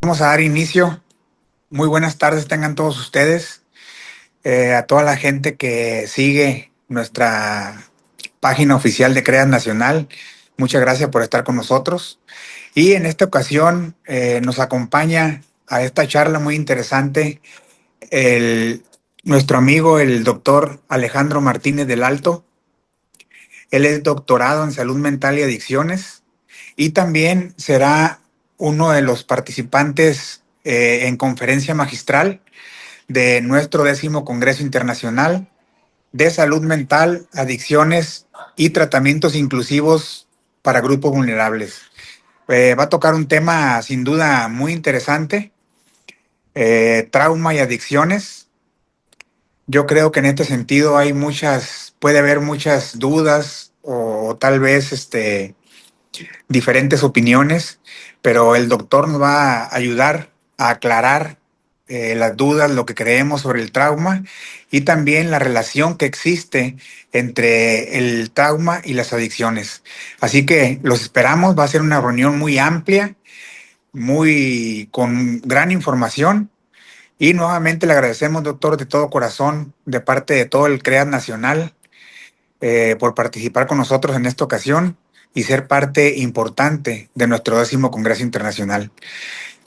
Vamos a dar inicio. Muy buenas tardes tengan todos ustedes, a toda la gente que sigue nuestra página oficial de CREAS Nacional. Muchas gracias por estar con nosotros. Y en esta ocasión nos acompaña a esta charla muy interesante el, nuestro amigo, el doctor Alejandro Martínez del Alto. Él es doctorado en salud mental y adicciones y también será uno de los participantes en conferencia magistral de nuestro 10º Congreso Internacional de Salud Mental, Adicciones y Tratamientos Inclusivos para Grupos Vulnerables. Va a tocar un tema sin duda muy interesante, trauma y adicciones. Yo creo que en este sentido puede haber muchas dudas o tal vez diferentes opiniones, pero el doctor nos va a ayudar a aclarar las dudas, lo que creemos sobre el trauma y también la relación que existe entre el trauma y las adicciones. Así que los esperamos, va a ser una reunión muy amplia, muy con gran información. Y nuevamente le agradecemos, doctor, de todo corazón, de parte de todo el CREAS Nacional, por participar con nosotros en esta ocasión y ser parte importante de nuestro 10º Congreso Internacional.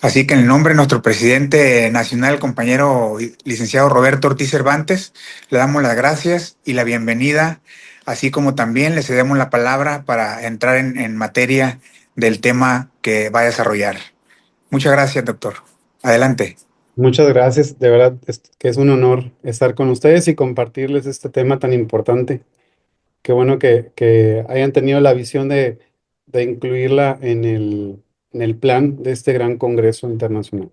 Así que en el nombre de nuestro presidente nacional, compañero licenciado Roberto Ortiz Cervantes, le damos las gracias y la bienvenida, así como también le cedemos la palabra para entrar en materia del tema que va a desarrollar. Muchas gracias, doctor. Adelante. Muchas gracias, de verdad que es un honor estar con ustedes y compartirles este tema tan importante. Qué bueno que hayan tenido la visión de incluirla en el plan de este gran Congreso Internacional.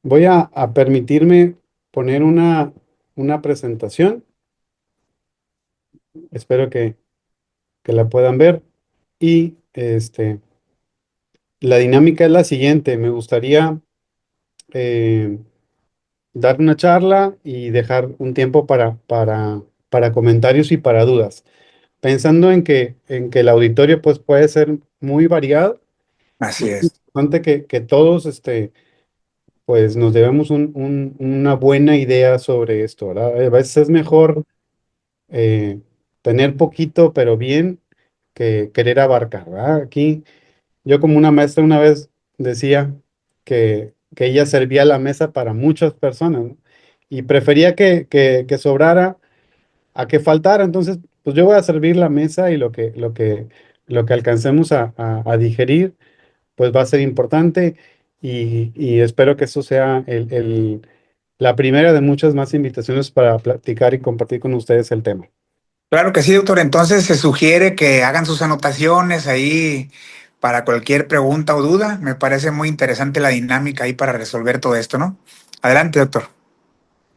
Voy a permitirme poner una presentación, espero que la puedan ver y la dinámica es la siguiente. Me gustaría eh, dar una charla y dejar un tiempo para comentarios y para dudas, pensando en que el auditorio pues, puede ser muy variado. Así Es es. importante que todos pues, nos debemos una buena idea sobre esto, ¿verdad? A veces es mejor eh, tener poquito pero bien que querer abarcar, ¿verdad? Aquí yo como una maestra una vez decía que ella servía la mesa para muchas personas, ¿no? Y prefería que sobrara a que faltara. Entonces, pues yo voy a servir la mesa y lo que alcancemos a digerir, pues va a ser importante y espero que eso sea la primera de muchas más invitaciones para platicar y compartir con ustedes el tema. Claro que sí, doctor. Entonces se sugiere que hagan sus anotaciones ahí para cualquier pregunta o duda. Me parece muy interesante la dinámica ahí para resolver todo esto, ¿no? Adelante, doctor.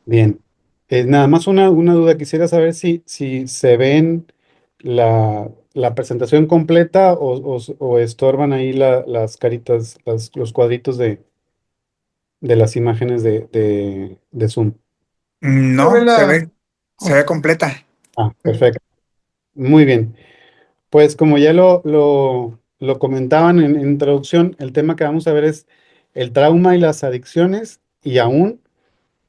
Bien. Nada más una duda. Quisiera saber si se ven la presentación completa o estorban ahí las caritas, los cuadritos de las imágenes de Zoom. No, se ve completa. Ah, perfecto. Muy bien. Pues como ya lo comentaban en introducción, el tema que vamos a ver es el trauma y las adicciones y aún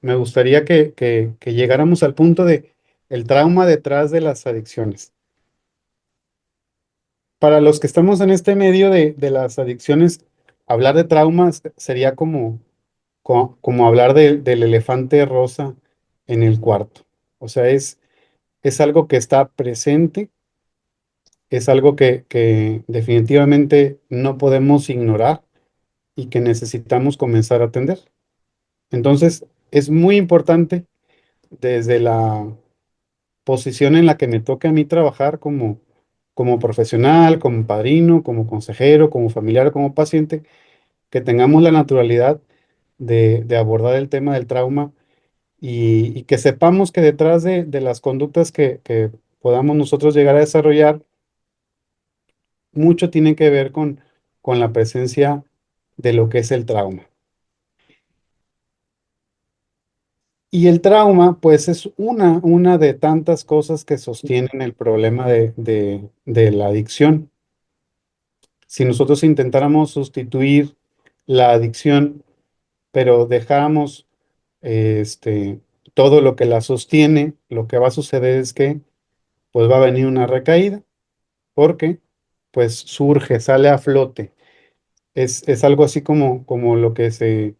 me gustaría que llegáramos al punto de el trauma detrás de las adicciones. Para los que estamos en este medio de las adicciones, hablar de traumas sería como hablar del elefante rosa en el cuarto. O sea, es algo que está presente, es algo que definitivamente no podemos ignorar y que necesitamos comenzar a atender. Entonces, es muy importante desde la posición en la que me toca a mí trabajar como profesional, como padrino, como consejero, como familiar, como paciente, que tengamos la naturalidad de abordar el tema del trauma y que sepamos que detrás de las conductas que podamos nosotros llegar a desarrollar, mucho tiene que ver con la presencia de lo que es el trauma. Y el trauma, pues, es una de tantas cosas que sostienen el problema de la adicción. Si nosotros intentáramos sustituir la adicción, pero dejamos este, todo lo que la sostiene, lo que va a suceder es que pues va a venir una recaída, porque pues surge, sale a flote. Es algo así como lo que se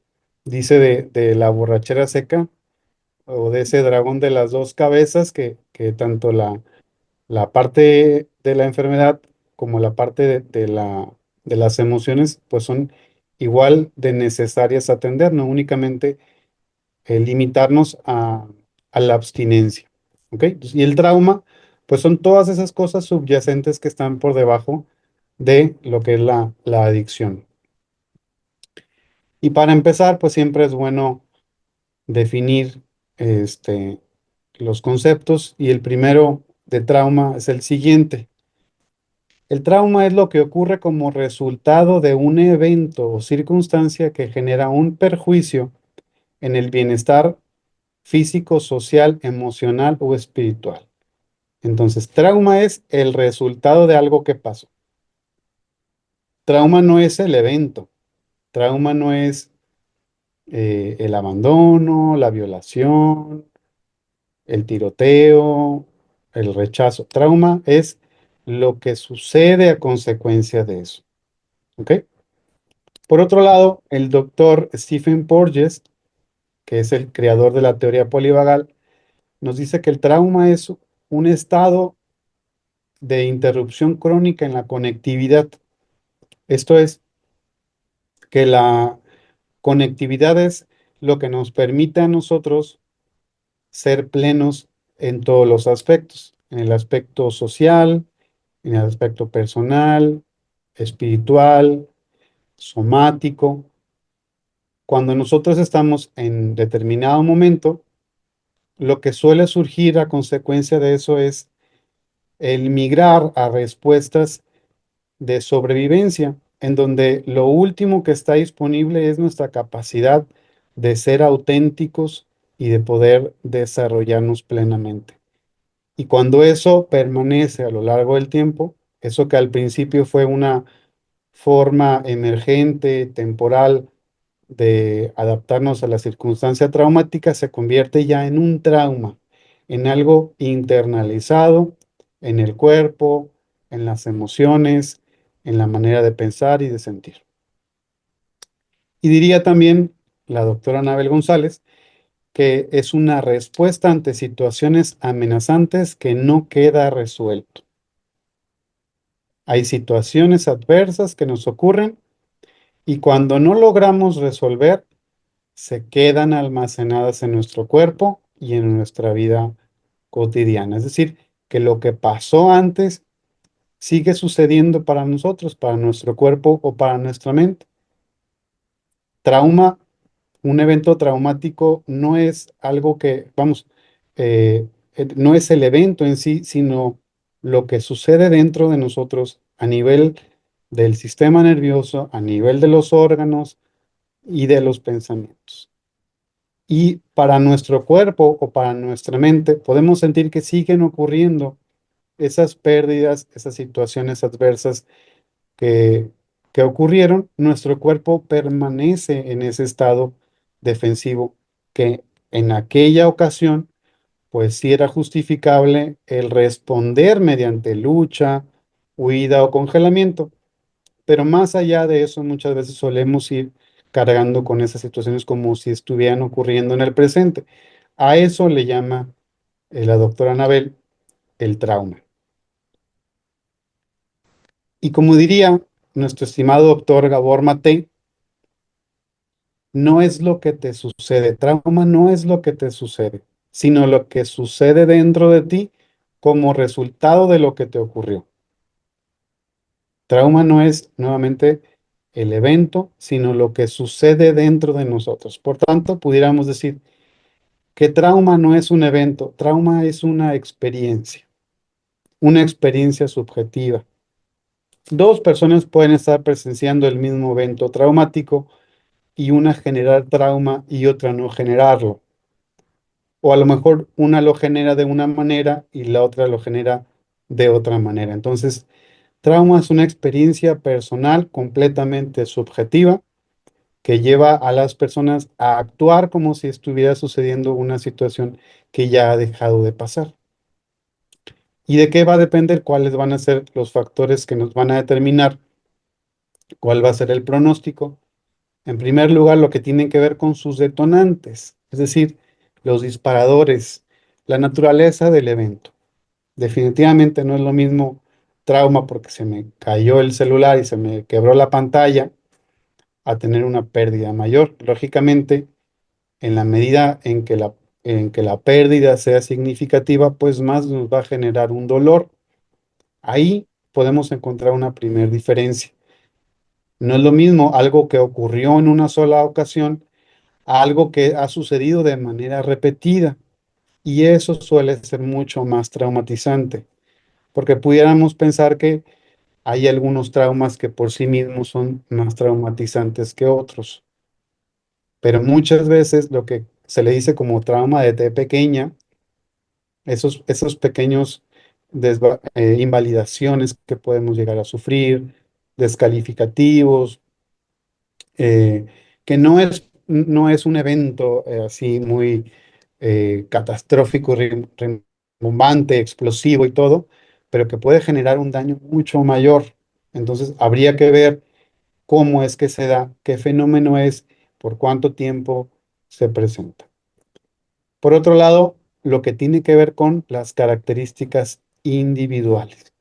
dice de la borrachera seca o de ese dragón de las dos cabezas, que tanto la parte de la enfermedad como la parte de las emociones, pues son igual de necesarias atender, no únicamente limitarnos a la abstinencia. ¿Ok? Y el trauma, pues son todas esas cosas subyacentes que están por debajo de lo que es la adicción. Y para empezar, pues siempre es bueno definir este, los conceptos, y el primero de trauma es el siguiente. El trauma es lo que ocurre como resultado de un evento o circunstancia que genera un perjuicio en el bienestar físico, social, emocional o espiritual. Entonces, trauma es el resultado de algo que pasó. Trauma no es el evento. Trauma no es el abandono, la violación, el tiroteo, el rechazo. Trauma es lo que sucede a consecuencia de eso. ¿Ok? Por otro lado, el doctor Stephen Porges, que es el creador de la teoría polivagal, nos dice que el trauma es un estado de interrupción crónica en la conectividad. Esto es que la conectividad es lo que nos permite a nosotros ser plenos en todos los aspectos, en el aspecto social, en el aspecto personal, espiritual, somático. Cuando nosotros estamos en determinado momento, lo que suele surgir a consecuencia de eso es el migrar a respuestas de sobrevivencia, en donde lo último que está disponible es nuestra capacidad de ser auténticos y de poder desarrollarnos plenamente. Y cuando eso permanece a lo largo del tiempo, eso que al principio fue una forma emergente, temporal, de adaptarnos a la circunstancia traumática, se convierte ya en un trauma, en algo internalizado en el cuerpo, en las emociones, en la manera de pensar y de sentir. Y diría también la doctora Anabel González que es una respuesta ante situaciones amenazantes que no queda resuelto. Hay situaciones adversas que nos ocurren y cuando no logramos resolver, se quedan almacenadas en nuestro cuerpo y en nuestra vida cotidiana. Es decir, que lo que pasó antes sigue sucediendo para nosotros, para nuestro cuerpo o para nuestra mente. Trauma, un evento traumático no es algo que, vamos, no es el evento en sí, sino lo que sucede dentro de nosotros a nivel del sistema nervioso, a nivel de los órganos y de los pensamientos. Y para nuestro cuerpo o para nuestra mente podemos sentir que siguen ocurriendo esas pérdidas, esas situaciones adversas que, que ocurrieron. Nuestro cuerpo permanece en ese estado defensivo que en aquella ocasión pues sí era justificable el responder mediante lucha, huida o congelamiento. Pero más allá de eso, muchas veces solemos ir cargando con esas situaciones como si estuvieran ocurriendo en el presente. A eso le llama la doctora Anabel el trauma. Y como diría nuestro estimado doctor Gabor Maté, no es lo que te sucede, trauma no es lo que te sucede, sino lo que sucede dentro de ti como resultado de lo que te ocurrió. Trauma no es nuevamente el evento, sino lo que sucede dentro de nosotros. Por tanto, pudiéramos decir que trauma no es un evento, trauma es una experiencia subjetiva. Dos personas pueden estar presenciando el mismo evento traumático y una generar trauma y otra no generarlo. O a lo mejor una lo genera de una manera y la otra lo genera de otra manera. Entonces, trauma es una experiencia personal completamente subjetiva que lleva a las personas a actuar como si estuviera sucediendo una situación que ya ha dejado de pasar. ¿Y de qué va a depender? ¿Cuáles van a ser los factores que nos van a determinar cuál va a ser el pronóstico? En primer lugar, lo que tiene que ver con sus detonantes, es decir, los disparadores, la naturaleza del evento. Definitivamente no es lo mismo trauma porque se me cayó el celular y se me quebró la pantalla a tener una pérdida mayor. Lógicamente, en la medida en que la pérdida sea significativa, pues más nos va a generar un dolor. Ahí podemos encontrar una primera diferencia. No es lo mismo algo que ocurrió en una sola ocasión a algo que ha sucedido de manera repetida. Y eso suele ser mucho más traumatizante, porque pudiéramos pensar que hay algunos traumas que por sí mismos son más traumatizantes que otros. Pero muchas veces lo que se le dice como trauma de pequeña, esos pequeños invalidaciones que podemos llegar a sufrir, descalificativos, eh, que no es un evento así muy catastrófico, rimbombante, explosivo y todo, pero que puede generar un daño mucho mayor. Entonces, habría que ver cómo es que se da, qué fenómeno es, por cuánto tiempo se presenta. Por otro lado, lo que tiene que ver con las características individuales.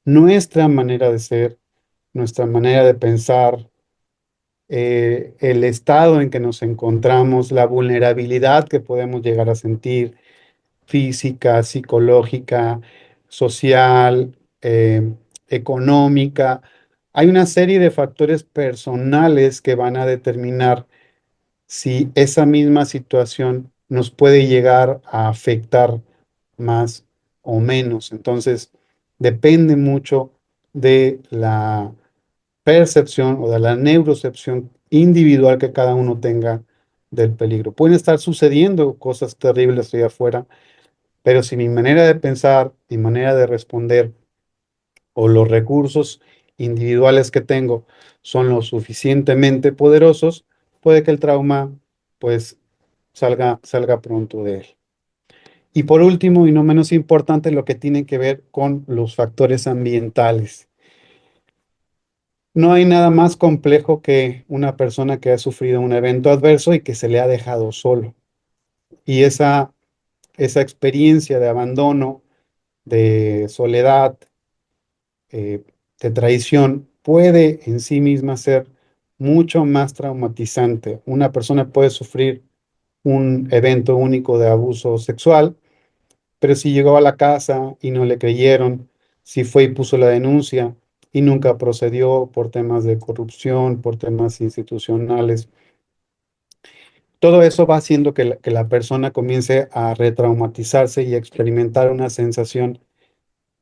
Nuestra manera de ser, nuestra manera de pensar, el estado en que nos encontramos, la vulnerabilidad que podemos llegar a sentir, física, psicológica, social, económica. Hay una serie de factores personales que van a determinar si esa misma situación nos puede llegar a afectar más o menos. Entonces, depende mucho de la percepción o de la neurocepción individual que cada uno tenga del peligro. Pueden estar sucediendo cosas terribles allá afuera, pero si mi manera de pensar, mi manera de responder o los recursos individuales que tengo son lo suficientemente poderosos, puede que el trauma pues salga pronto de él. Y por último, y no menos importante, lo que tiene que ver con los factores ambientales. No hay nada más complejo que una persona que ha sufrido un evento adverso y que se le ha dejado solo. Y esa experiencia de abandono, de soledad, eh, de traición, puede en sí misma ser mucho más traumatizante. Una persona puede sufrir un evento único de abuso sexual, pero si llegó a la casa y no le creyeron, si fue y puso la denuncia y nunca procedió por temas de corrupción, por temas institucionales, todo eso va haciendo que la persona comience a retraumatizarse y a experimentar una sensación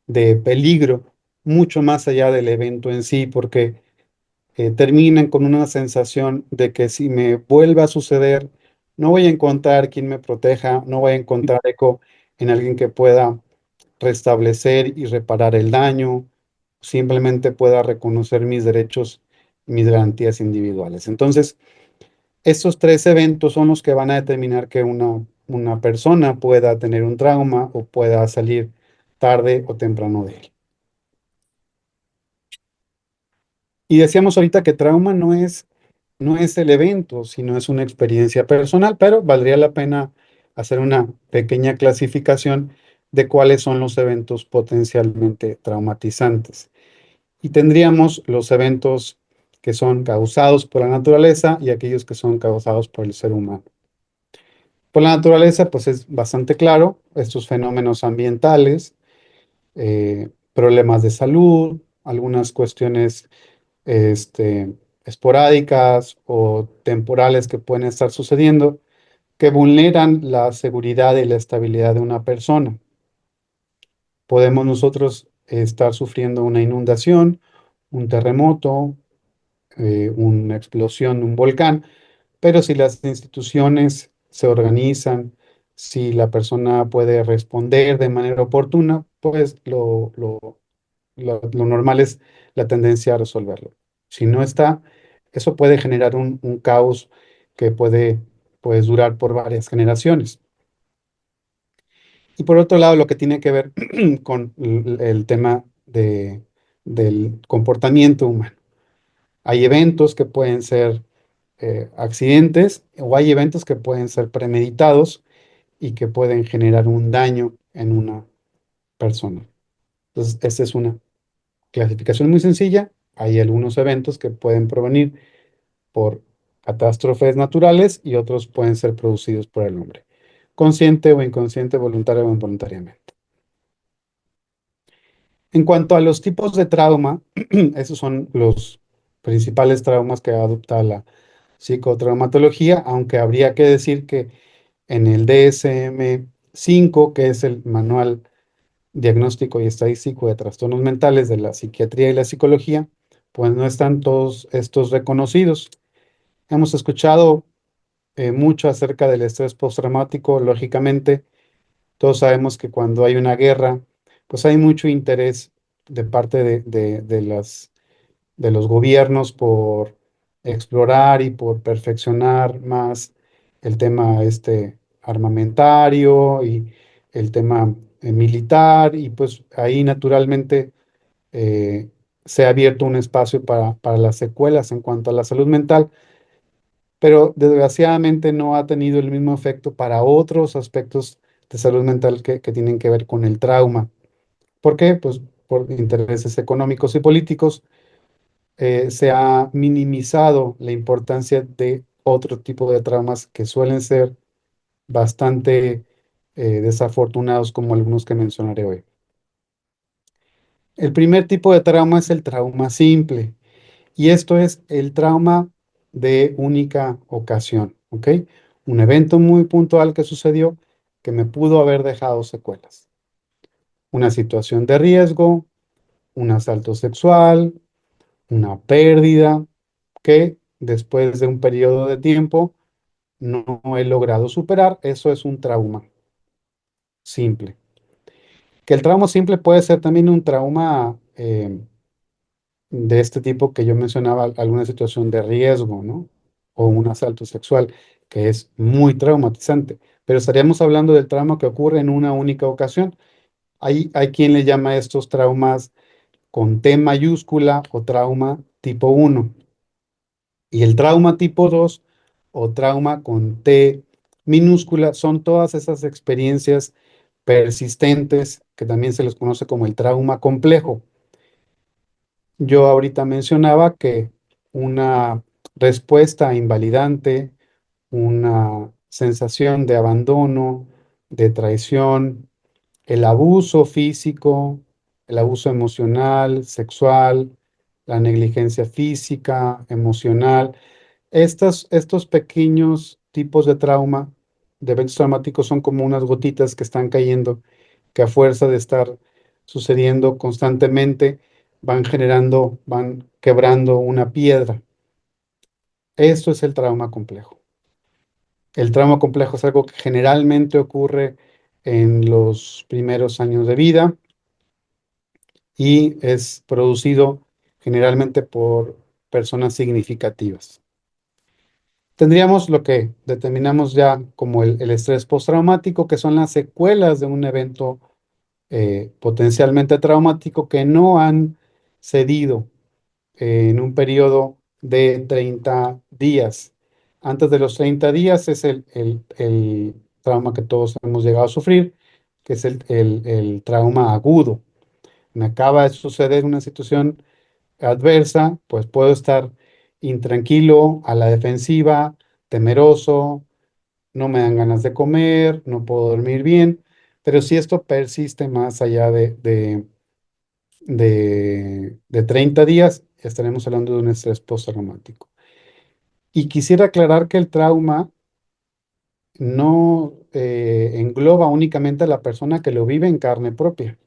de peligro mucho más allá del evento en sí, porque terminan con una sensación de que si me vuelve a suceder, no voy a encontrar quien me proteja, no voy a encontrar eco en alguien que pueda restablecer y reparar el daño, simplemente pueda reconocer mis derechos, mis garantías individuales. Entonces, estos tres eventos son los que van a determinar que una persona pueda tener un trauma o pueda salir tarde o temprano de él. Y decíamos ahorita que trauma no es el evento, sino es una experiencia personal, pero valdría la pena hacer una pequeña clasificación de cuáles son los eventos potencialmente traumatizantes. Y tendríamos los eventos que son causados por la naturaleza y aquellos que son causados por el ser humano. Por la naturaleza, pues es bastante claro, estos fenómenos ambientales, problemas de salud, algunas cuestiones esporádicas o temporales que pueden estar sucediendo, que vulneran la seguridad y la estabilidad de una persona. Podemos nosotros estar sufriendo una inundación, un terremoto, una explosión de un volcán, pero si las instituciones se organizan, si la persona puede responder de manera oportuna, pues lo normal es la tendencia a resolverlo. Si no está, eso puede generar un caos que puede, pues, durar por varias generaciones. Y por otro lado, lo que tiene que ver con el tema del comportamiento humano. Hay eventos que pueden ser accidentes o hay eventos que pueden ser premeditados y que pueden generar un daño en una persona. Entonces, esta es una clasificación muy sencilla. Hay algunos eventos que pueden provenir por catástrofes naturales y otros pueden ser producidos por el hombre, consciente o inconsciente, voluntario o involuntariamente. En cuanto a los tipos de trauma, esos son los principales traumas que adopta la psicotraumatología, aunque habría que decir que en el DSM-5, que es el Manual Diagnóstico y Estadístico de Trastornos Mentales de la Psiquiatría y la Psicología, pues no están todos estos reconocidos. Hemos escuchado mucho acerca del estrés postraumático. Lógicamente, todos sabemos que cuando hay una guerra, pues hay mucho interés de parte de los gobiernos por explorar y por perfeccionar más el tema armamentario y el tema militar, y pues ahí naturalmente eh, se ha abierto un espacio para las secuelas en cuanto a la salud mental, pero desgraciadamente no ha tenido el mismo efecto para otros aspectos de salud mental que tienen que ver con el trauma. ¿Por qué? Pues por intereses económicos y políticos se ha minimizado la importancia de otro tipo de traumas que suelen ser bastante desafortunados, como algunos que mencionaré hoy. El primer tipo de trauma es el trauma simple, y esto es el trauma de única ocasión, ¿ok? Un evento muy puntual que sucedió que me pudo haber dejado secuelas. Una situación de riesgo, un asalto sexual, una pérdida que después de un periodo de tiempo no he logrado superar. Eso es un trauma simple. Que el trauma simple puede ser también un trauma de este tipo que yo mencionaba, alguna situación de riesgo, ¿no? O un asalto sexual, que es muy traumatizante. Pero estaríamos hablando del trauma que ocurre en una única ocasión. Hay quien le llama a estos traumas con T mayúscula o trauma tipo uno. Y el trauma tipo 2 o trauma con T minúscula son todas esas experiencias persistentes que también se les conoce como el trauma complejo. Yo ahorita mencionaba que una respuesta invalidante, una sensación de abandono, de traición, el abuso físico, el abuso emocional, sexual, la negligencia física, emocional. Estos pequeños tipos de trauma, de eventos traumáticos, son como unas gotitas que están cayendo, que a fuerza de estar sucediendo constantemente, van generando, van quebrando una piedra. Esto es el trauma complejo. El trauma complejo es algo que generalmente ocurre en los primeros años de vida y es producido generalmente por personas significativas. Tendríamos lo que determinamos ya como el estrés postraumático, que son las secuelas de un evento potencialmente traumático que no han cedido en un periodo de 30 días. Antes de los 30 días es el trauma que todos hemos llegado a sufrir, que es el trauma agudo. Me acaba de suceder una situación adversa, pues puedo estar intranquilo, a la defensiva, temeroso, no me dan ganas de comer, no puedo dormir bien, pero si esto persiste más allá de 30 días, estaremos hablando de un estrés postraumático. Y quisiera aclarar que el trauma no engloba únicamente a la persona que lo vive en carne propia.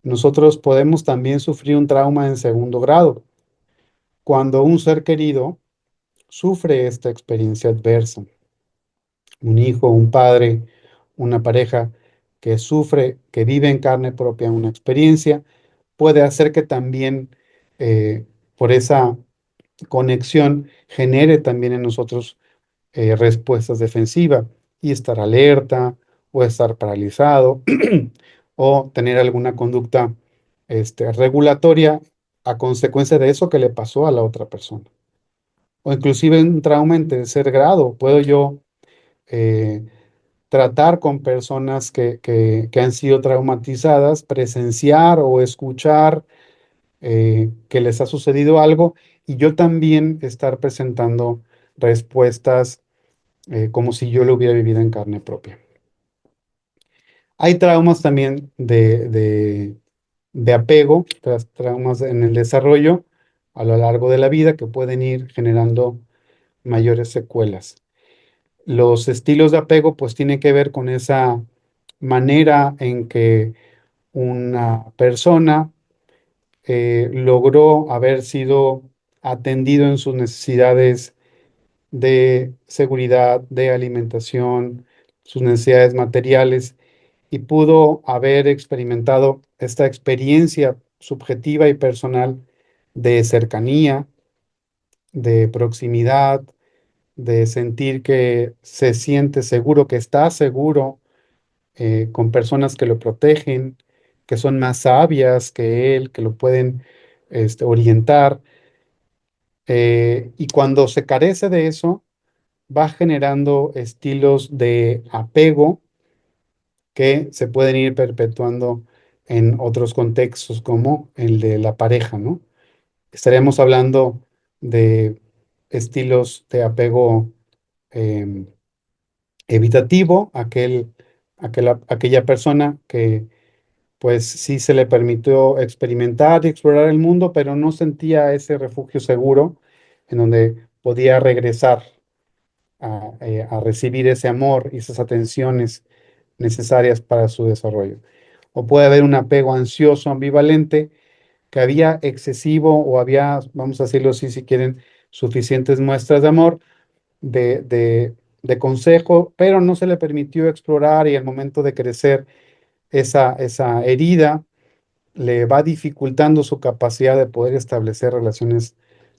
Nosotros podemos también sufrir un trauma en segundo grado, cuando un ser querido sufre esta experiencia adversa. Un hijo, un padre, una pareja que sufre, que vive en carne propia una experiencia, puede hacer que también por esa conexión genere también en nosotros respuestas defensivas y estar alerta o estar paralizado o tener alguna conducta regulatoria a consecuencia de eso que le pasó a la otra persona. O inclusive un trauma en tercer grado. Puedo yo eh, tratar con personas que han sido traumatizadas, presenciar o escuchar que les ha sucedido algo y yo también estar presentando respuestas como si yo lo hubiera vivido en carne propia. Hay traumas también de apego, traumas en el desarrollo a lo largo de la vida que pueden ir generando mayores secuelas. Los estilos de apego pues tienen que ver con esa manera en que una persona logró haber sido atendido en sus necesidades de seguridad, de alimentación, sus necesidades materiales y pudo haber experimentado esta experiencia subjetiva y personal de cercanía, de proximidad, de sentir que se siente seguro, que está seguro con personas que lo protegen, que son más sabias que él, que lo pueden orientar. Y cuando se carece de eso, va generando estilos de apego que se pueden ir perpetuando en otros contextos como el de la pareja, ¿no? Estaríamos hablando de estilos de apego em, evitativo, aquella persona que pues sí se le permitió experimentar y explorar el mundo, pero no sentía ese refugio seguro en donde podía regresar a recibir ese amor y esas atenciones necesarias para su desarrollo. O puede haber un apego ansioso, ambivalente, que había excesivo o había, vamos a decirlo así, si quieren, suficientes muestras de amor, de, de, de consejo, pero no se le permitió explorar y al momento de crecer esa herida le va dificultando su capacidad de poder establecer relaciones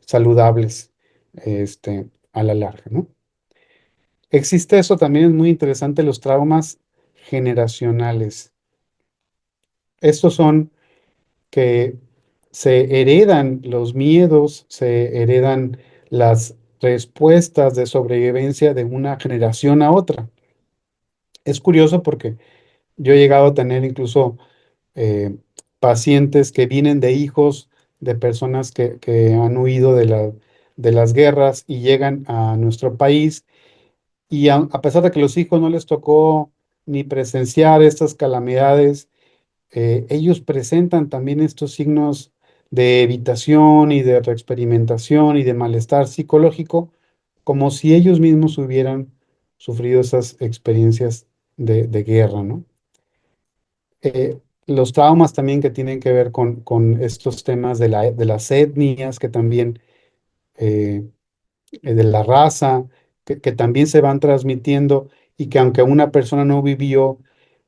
saludables a la larga, ¿no? Existe eso también, es muy interesante, los traumas generacionales. Estos son que se heredan los miedos, se heredan las respuestas de sobrevivencia de una generación a otra. Es curioso porque yo he llegado a tener incluso eh, pacientes que vienen de hijos de personas que han huido de las guerras y llegan a nuestro país y a pesar de que los hijos no les tocó ni presenciar estas calamidades, ellos presentan también estos signos de evitación y de reexperimentación y de malestar psicológico, como si ellos mismos hubieran sufrido esas experiencias de guerra, ¿no? Los traumas también que tienen que ver con estos temas de las etnias, que también eh, de la raza, que también se van transmitiendo y que aunque una persona no vivió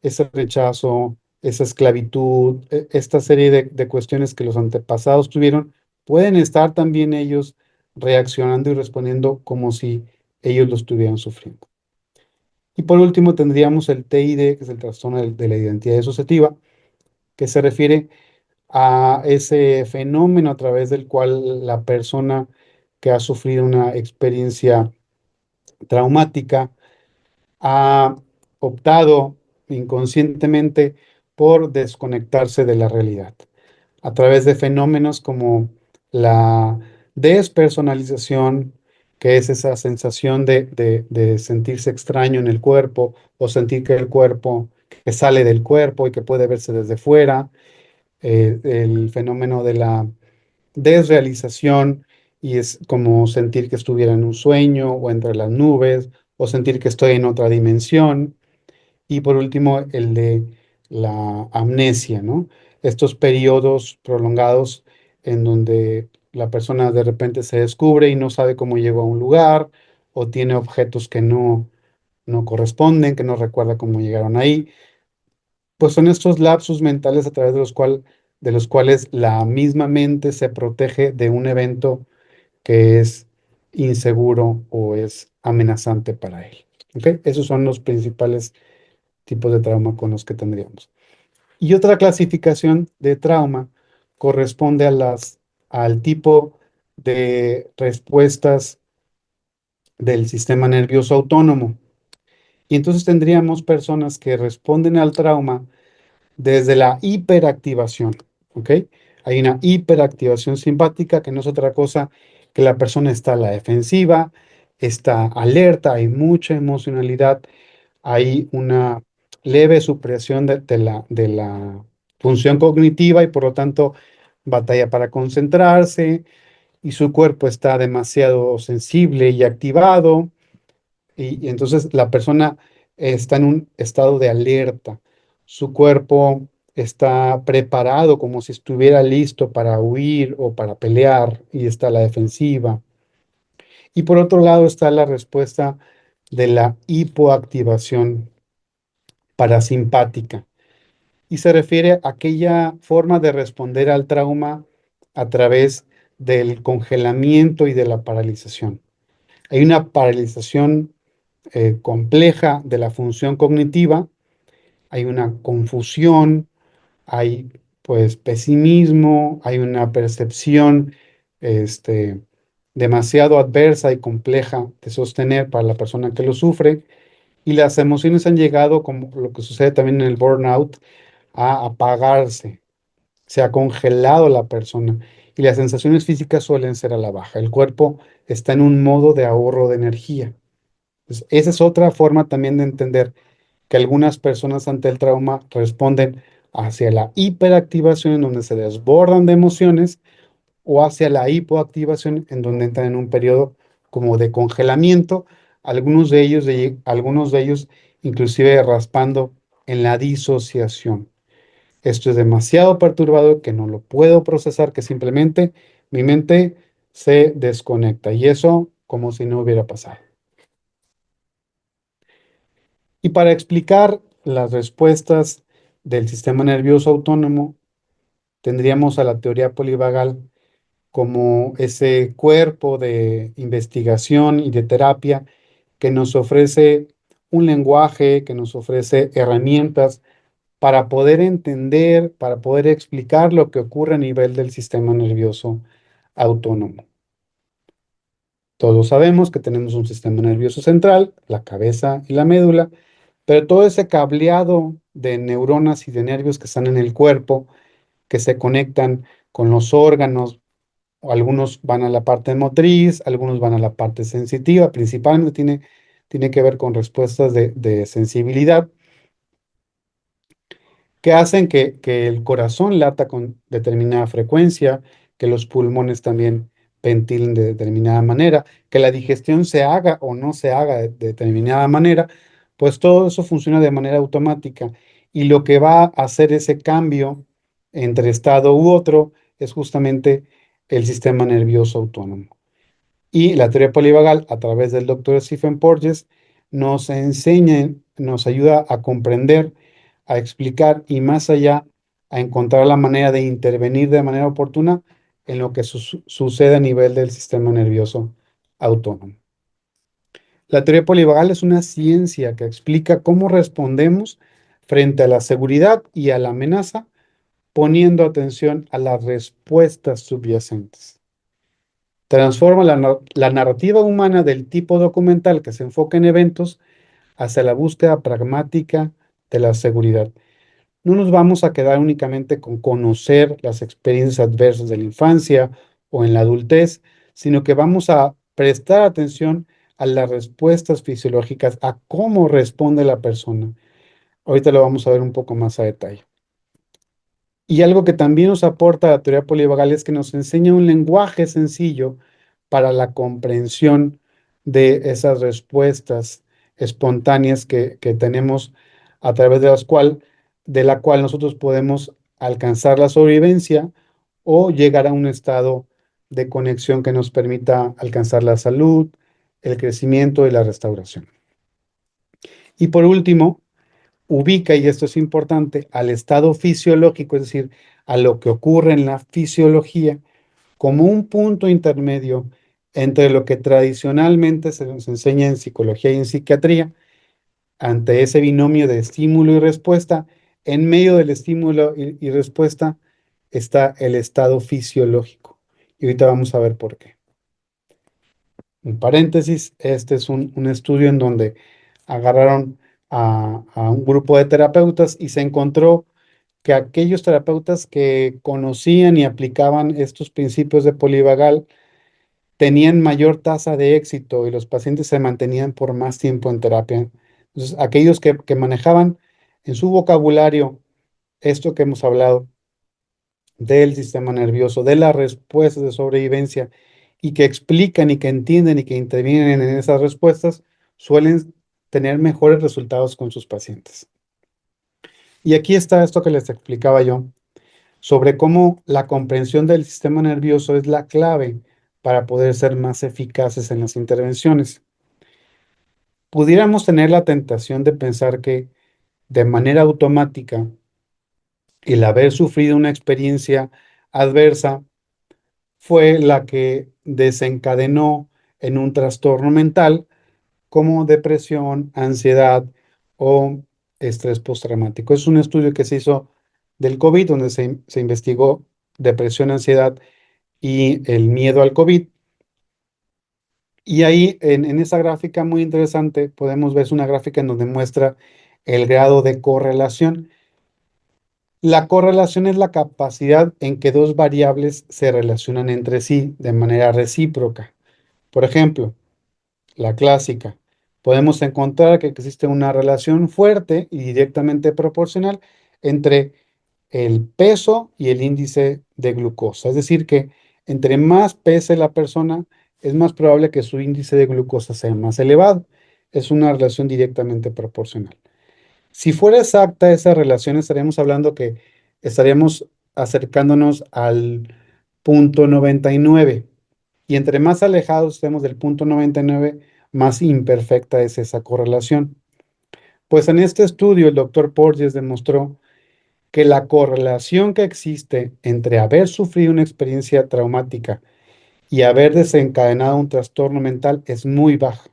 ese rechazo, esa esclavitud, esta serie de cuestiones que los antepasados tuvieron, pueden estar también ellos reaccionando y respondiendo como si ellos lo estuvieran sufriendo. Y por último tendríamos el TID, que es el trastorno de la identidad disociativa, que se refiere a ese fenómeno a través del cual la persona que ha sufrido una experiencia traumática ha optado inconscientemente por desconectarse de la realidad a través de fenómenos como la despersonalización, que es esa sensación de sentirse extraño en el cuerpo o sentir que el cuerpo que sale del cuerpo y que puede verse desde fuera, el fenómeno de la desrealización y es como sentir que estuviera en un sueño o entre las nubes o sentir que estoy en otra dimensión. Y por último, el de la amnesia, ¿no? Estos periodos prolongados en donde la persona de repente se descubre y no sabe cómo llegó a un lugar o tiene objetos que no corresponden, que no recuerda cómo llegaron ahí. Pues son estos lapsus mentales a través de los cuales la misma mente se protege de un evento que es inseguro o es amenazante para él. ¿Ok? Esos son los principales tipos de trauma con los que tendríamos. Y otra clasificación de trauma corresponde al tipo de respuestas del sistema nervioso autónomo. Y entonces tendríamos personas que responden al trauma desde la hiperactivación, ¿ok? Hay una hiperactivación simpática que no es otra cosa que la persona está a la defensiva, está alerta, hay mucha emocionalidad, hay una leve supresión de la función cognitiva y por lo tanto batalla para concentrarse y su cuerpo está demasiado sensible y activado y entonces la persona está en un estado de alerta. Su cuerpo está preparado como si estuviera listo para huir o para pelear y está a la defensiva. Y por otro lado está la respuesta de la hipoactivación parasimpática y se refiere a aquella forma de responder al trauma a través del congelamiento y de la paralización. Hay una paralización compleja de la función cognitiva, hay una confusión, hay pues pesimismo, hay una percepción este, demasiado adversa y compleja de sostener para la persona que lo sufre, y las emociones han llegado, como lo que sucede también en el burnout, a apagarse, se ha congelado la persona y las sensaciones físicas suelen ser a la baja. El cuerpo está en un modo de ahorro de energía. Pues, esa es otra forma también de entender que algunas personas ante el trauma responden hacia la hiperactivación en donde se desbordan de emociones o hacia la hipoactivación en donde entran en un periodo como de congelamiento, algunos de ellos inclusive raspando en la disociación. Esto es demasiado perturbador que no lo puedo procesar, que simplemente mi mente se desconecta y eso como si no hubiera pasado. Y para explicar las respuestas del sistema nervioso autónomo, tendríamos a la teoría polivagal como ese cuerpo de investigación y de terapia que nos ofrece un lenguaje, que nos ofrece herramientas para poder entender, para poder explicar lo que ocurre a nivel del sistema nervioso autónomo. Todos sabemos que tenemos un sistema nervioso central, la cabeza y la médula, pero todo ese cableado de neuronas y de nervios que están en el cuerpo, que se conectan con los órganos, o algunos van a la parte motriz, algunos van a la parte sensitiva, principalmente tiene que ver con respuestas de sensibilidad que hacen que el corazón lata con determinada frecuencia, que los pulmones también ventilen de determinada manera, que la digestión se haga o no se haga de determinada manera, pues todo eso funciona de manera automática. Y lo que va a hacer ese cambio entre estado u otro es justamente el sistema nervioso autónomo. Y la teoría polivagal, a través del doctor Stephen Porges, nos enseña, nos ayuda a comprender, a explicar y más allá, a encontrar la manera de intervenir de manera oportuna en lo que sucede a nivel del sistema nervioso autónomo. La teoría polivagal es una ciencia que explica cómo respondemos frente a la seguridad y a la amenaza, poniendo atención a las respuestas subyacentes. Transforma la narrativa humana del tipo documental que se enfoca en eventos hacia la búsqueda pragmática de la seguridad. No nos vamos a quedar únicamente con conocer las experiencias adversas de la infancia o en la adultez, sino que vamos a prestar atención a las respuestas fisiológicas, a cómo responde la persona. Ahorita lo vamos a ver un poco más a detalle. Y algo que también nos aporta la teoría polivagal es que nos enseña un lenguaje sencillo para la comprensión de esas respuestas espontáneas que tenemos a través de la cual nosotros podemos alcanzar la sobrevivencia o llegar a un estado de conexión que nos permita alcanzar la salud, el crecimiento y la restauración. Y por último, ubica, y esto es importante, al estado fisiológico, es decir, a lo que ocurre en la fisiología, como un punto intermedio entre lo que tradicionalmente se nos enseña en psicología y en psiquiatría, ante ese binomio de estímulo y respuesta. En medio del estímulo y respuesta está el estado fisiológico. Y ahorita vamos a ver por qué. En paréntesis, este es un estudio en donde agarraron a un grupo de terapeutas y se encontró que aquellos terapeutas que conocían y aplicaban estos principios de polivagal tenían mayor tasa de éxito y los pacientes se mantenían por más tiempo en terapia. Entonces, aquellos que manejaban en su vocabulario esto que hemos hablado del sistema nervioso, de las respuestas de sobrevivencia y que explican y que entienden y que intervienen en esas respuestas, suelen tener mejores resultados con sus pacientes. Y aquí está esto que les explicaba yo sobre cómo la comprensión del sistema nervioso es la clave para poder ser más eficaces en las intervenciones. Pudiéramos tener la tentación de pensar que de manera automática el haber sufrido una experiencia adversa fue la que desencadenó en un trastorno mental como depresión, ansiedad o estrés postraumático. Es un estudio que se hizo del COVID, donde se investigó depresión, ansiedad y el miedo al COVID. Y ahí en esa gráfica muy interesante podemos ver, es una gráfica en donde muestra el grado de correlación. La correlación es la capacidad en que dos variables se relacionan entre sí de manera recíproca. Por ejemplo, la clásica. Podemos encontrar que existe una relación fuerte y directamente proporcional entre el peso y el índice de glucosa. Es decir, que entre más pese la persona, es más probable que su índice de glucosa sea más elevado. Es una relación directamente proporcional. Si fuera exacta esa relación, estaríamos hablando que estaríamos acercándonos al punto 99. Y entre más alejados estemos del punto 99, más imperfecta es esa correlación. Pues en este estudio, el doctor Porges demostró que la correlación que existe entre haber sufrido una experiencia traumática y haber desencadenado un trastorno mental es muy baja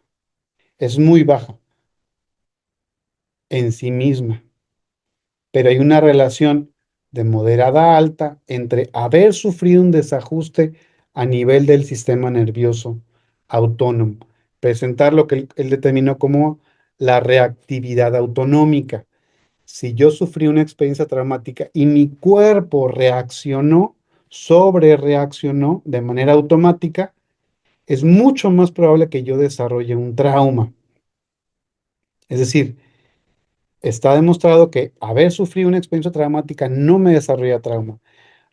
en sí misma, pero hay una relación de moderada a alta entre haber sufrido un desajuste a nivel del sistema nervioso autónomo, presentar lo que él determinó como la reactividad autonómica. Si yo sufrí una experiencia traumática y mi cuerpo reaccionó, sobre reaccionó de manera automática, es mucho más probable que yo desarrolle un trauma. Es decir, está demostrado que haber sufrido una experiencia traumática no me desarrolla trauma.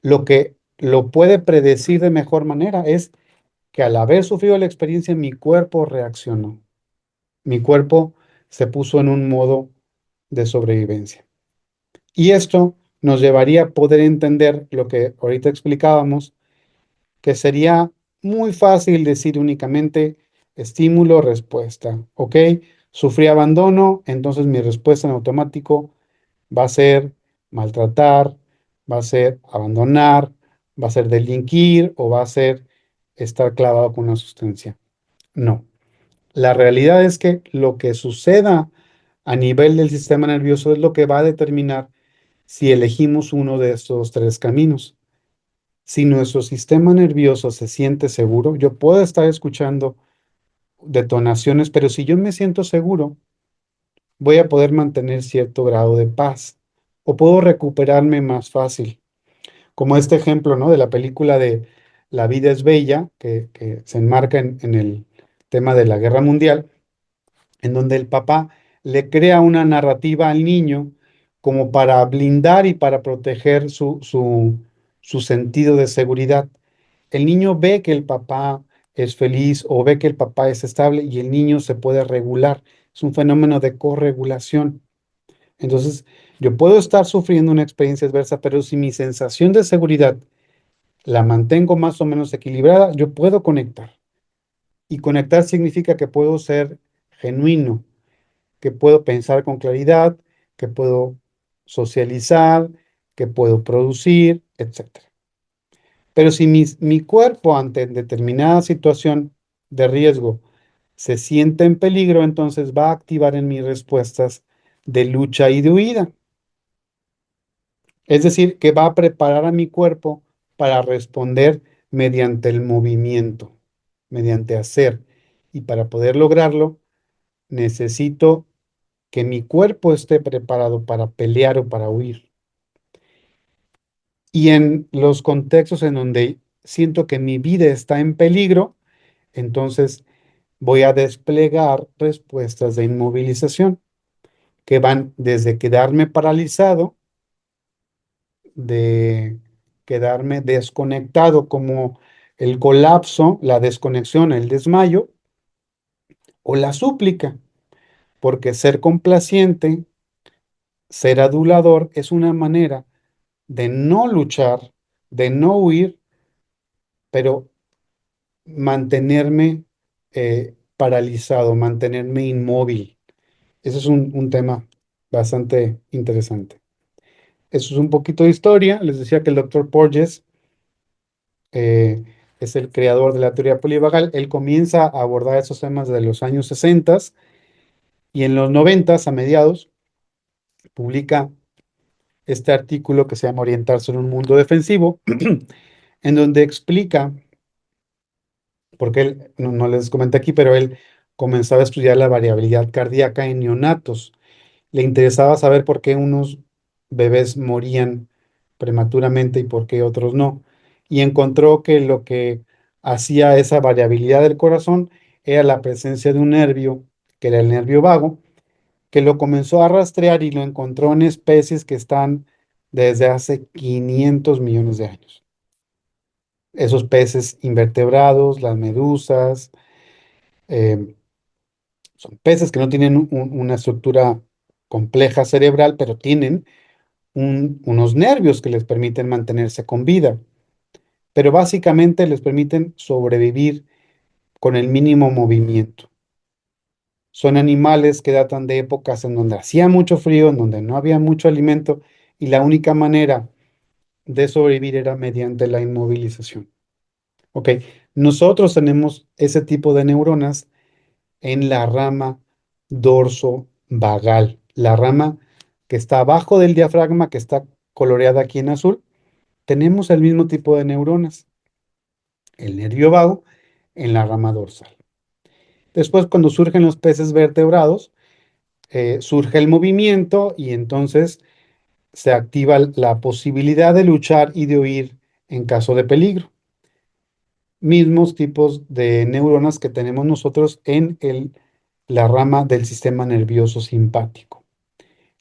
Lo que lo puede predecir de mejor manera es que al haber sufrido la experiencia, mi cuerpo reaccionó. Mi cuerpo se puso en un modo de sobrevivencia. Y esto nos llevaría a poder entender lo que ahorita explicábamos, que sería muy fácil decir únicamente estímulo-respuesta. ¿Ok? Sufrí abandono, entonces mi respuesta en automático va a ser maltratar, va a ser abandonar, va a ser delinquir o va a ser estar clavado con una sustancia. No. La realidad es que lo que suceda a nivel del sistema nervioso es lo que va a determinar si elegimos uno de estos tres caminos. Si nuestro sistema nervioso se siente seguro, yo puedo estar escuchando detonaciones, pero si yo me siento seguro, voy a poder mantener cierto grado de paz o puedo recuperarme más fácil. Como este ejemplo, ¿no? De la película de La vida es bella, que se enmarca en el tema de la guerra mundial, en donde el papá le crea una narrativa al niño como para blindar y para proteger su sentido de seguridad. El niño ve que el papá es feliz o ve que el papá es estable y el niño se puede regular. Es un fenómeno de corregulación. Entonces, yo puedo estar sufriendo una experiencia adversa, pero si mi sensación de seguridad la mantengo más o menos equilibrada, yo puedo conectar. Y conectar significa que puedo ser genuino, que puedo pensar con claridad, que puedo socializar, que puedo producir, etcétera. Pero si mi cuerpo ante determinada situación de riesgo se sienta en peligro, entonces va a activar en mí respuestas de lucha y de huida. Es decir, que va a preparar a mi cuerpo para responder mediante el movimiento, mediante hacer. Y para poder lograrlo, necesito que mi cuerpo esté preparado para pelear o para huir. Y en los contextos en donde siento que mi vida está en peligro, entonces voy a desplegar respuestas de inmovilización que van desde quedarme paralizado, de quedarme desconectado como el colapso, la desconexión, el desmayo o la súplica, porque ser complaciente, ser adulador es una manera de no luchar, de no huir, pero mantenerme paralizado, mantenerme inmóvil. Ese es un tema bastante interesante. Eso es un poquito de historia. Les decía que el doctor Porges eh, es el creador de la teoría polivagal. Él comienza a abordar esos temas de los años 60 y en los 90, a mediados, publica este artículo que se llama Orientarse en un mundo defensivo, en donde explica, porque él, no les comenté aquí, pero él comenzaba a estudiar la variabilidad cardíaca en neonatos. Le interesaba saber por qué unos bebés morían prematuramente y por qué otros no. Y encontró que lo que hacía esa variabilidad del corazón era la presencia de un nervio, que era el nervio vago, que lo comenzó a rastrear y lo encontró en especies que están desde hace 500 millones de años. Esos peces invertebrados, las medusas, eh, son peces que no tienen una estructura compleja cerebral, pero tienen unos nervios que les permiten mantenerse con vida, pero básicamente les permiten sobrevivir con el mínimo movimiento. Son animales que datan de épocas en donde hacía mucho frío, en donde no había mucho alimento y la única manera de sobrevivir era mediante la inmovilización. Ok, nosotros tenemos ese tipo de neuronas en la rama dorso vagal, la rama que está abajo del diafragma, que está coloreada aquí en azul. Tenemos el mismo tipo de neuronas, el nervio vago en la rama dorsal. Después, cuando surgen los peces vertebrados, surge el movimiento y entonces se activa la posibilidad de luchar y de huir en caso de peligro. Mismos tipos de neuronas que tenemos nosotros en la rama del sistema nervioso simpático.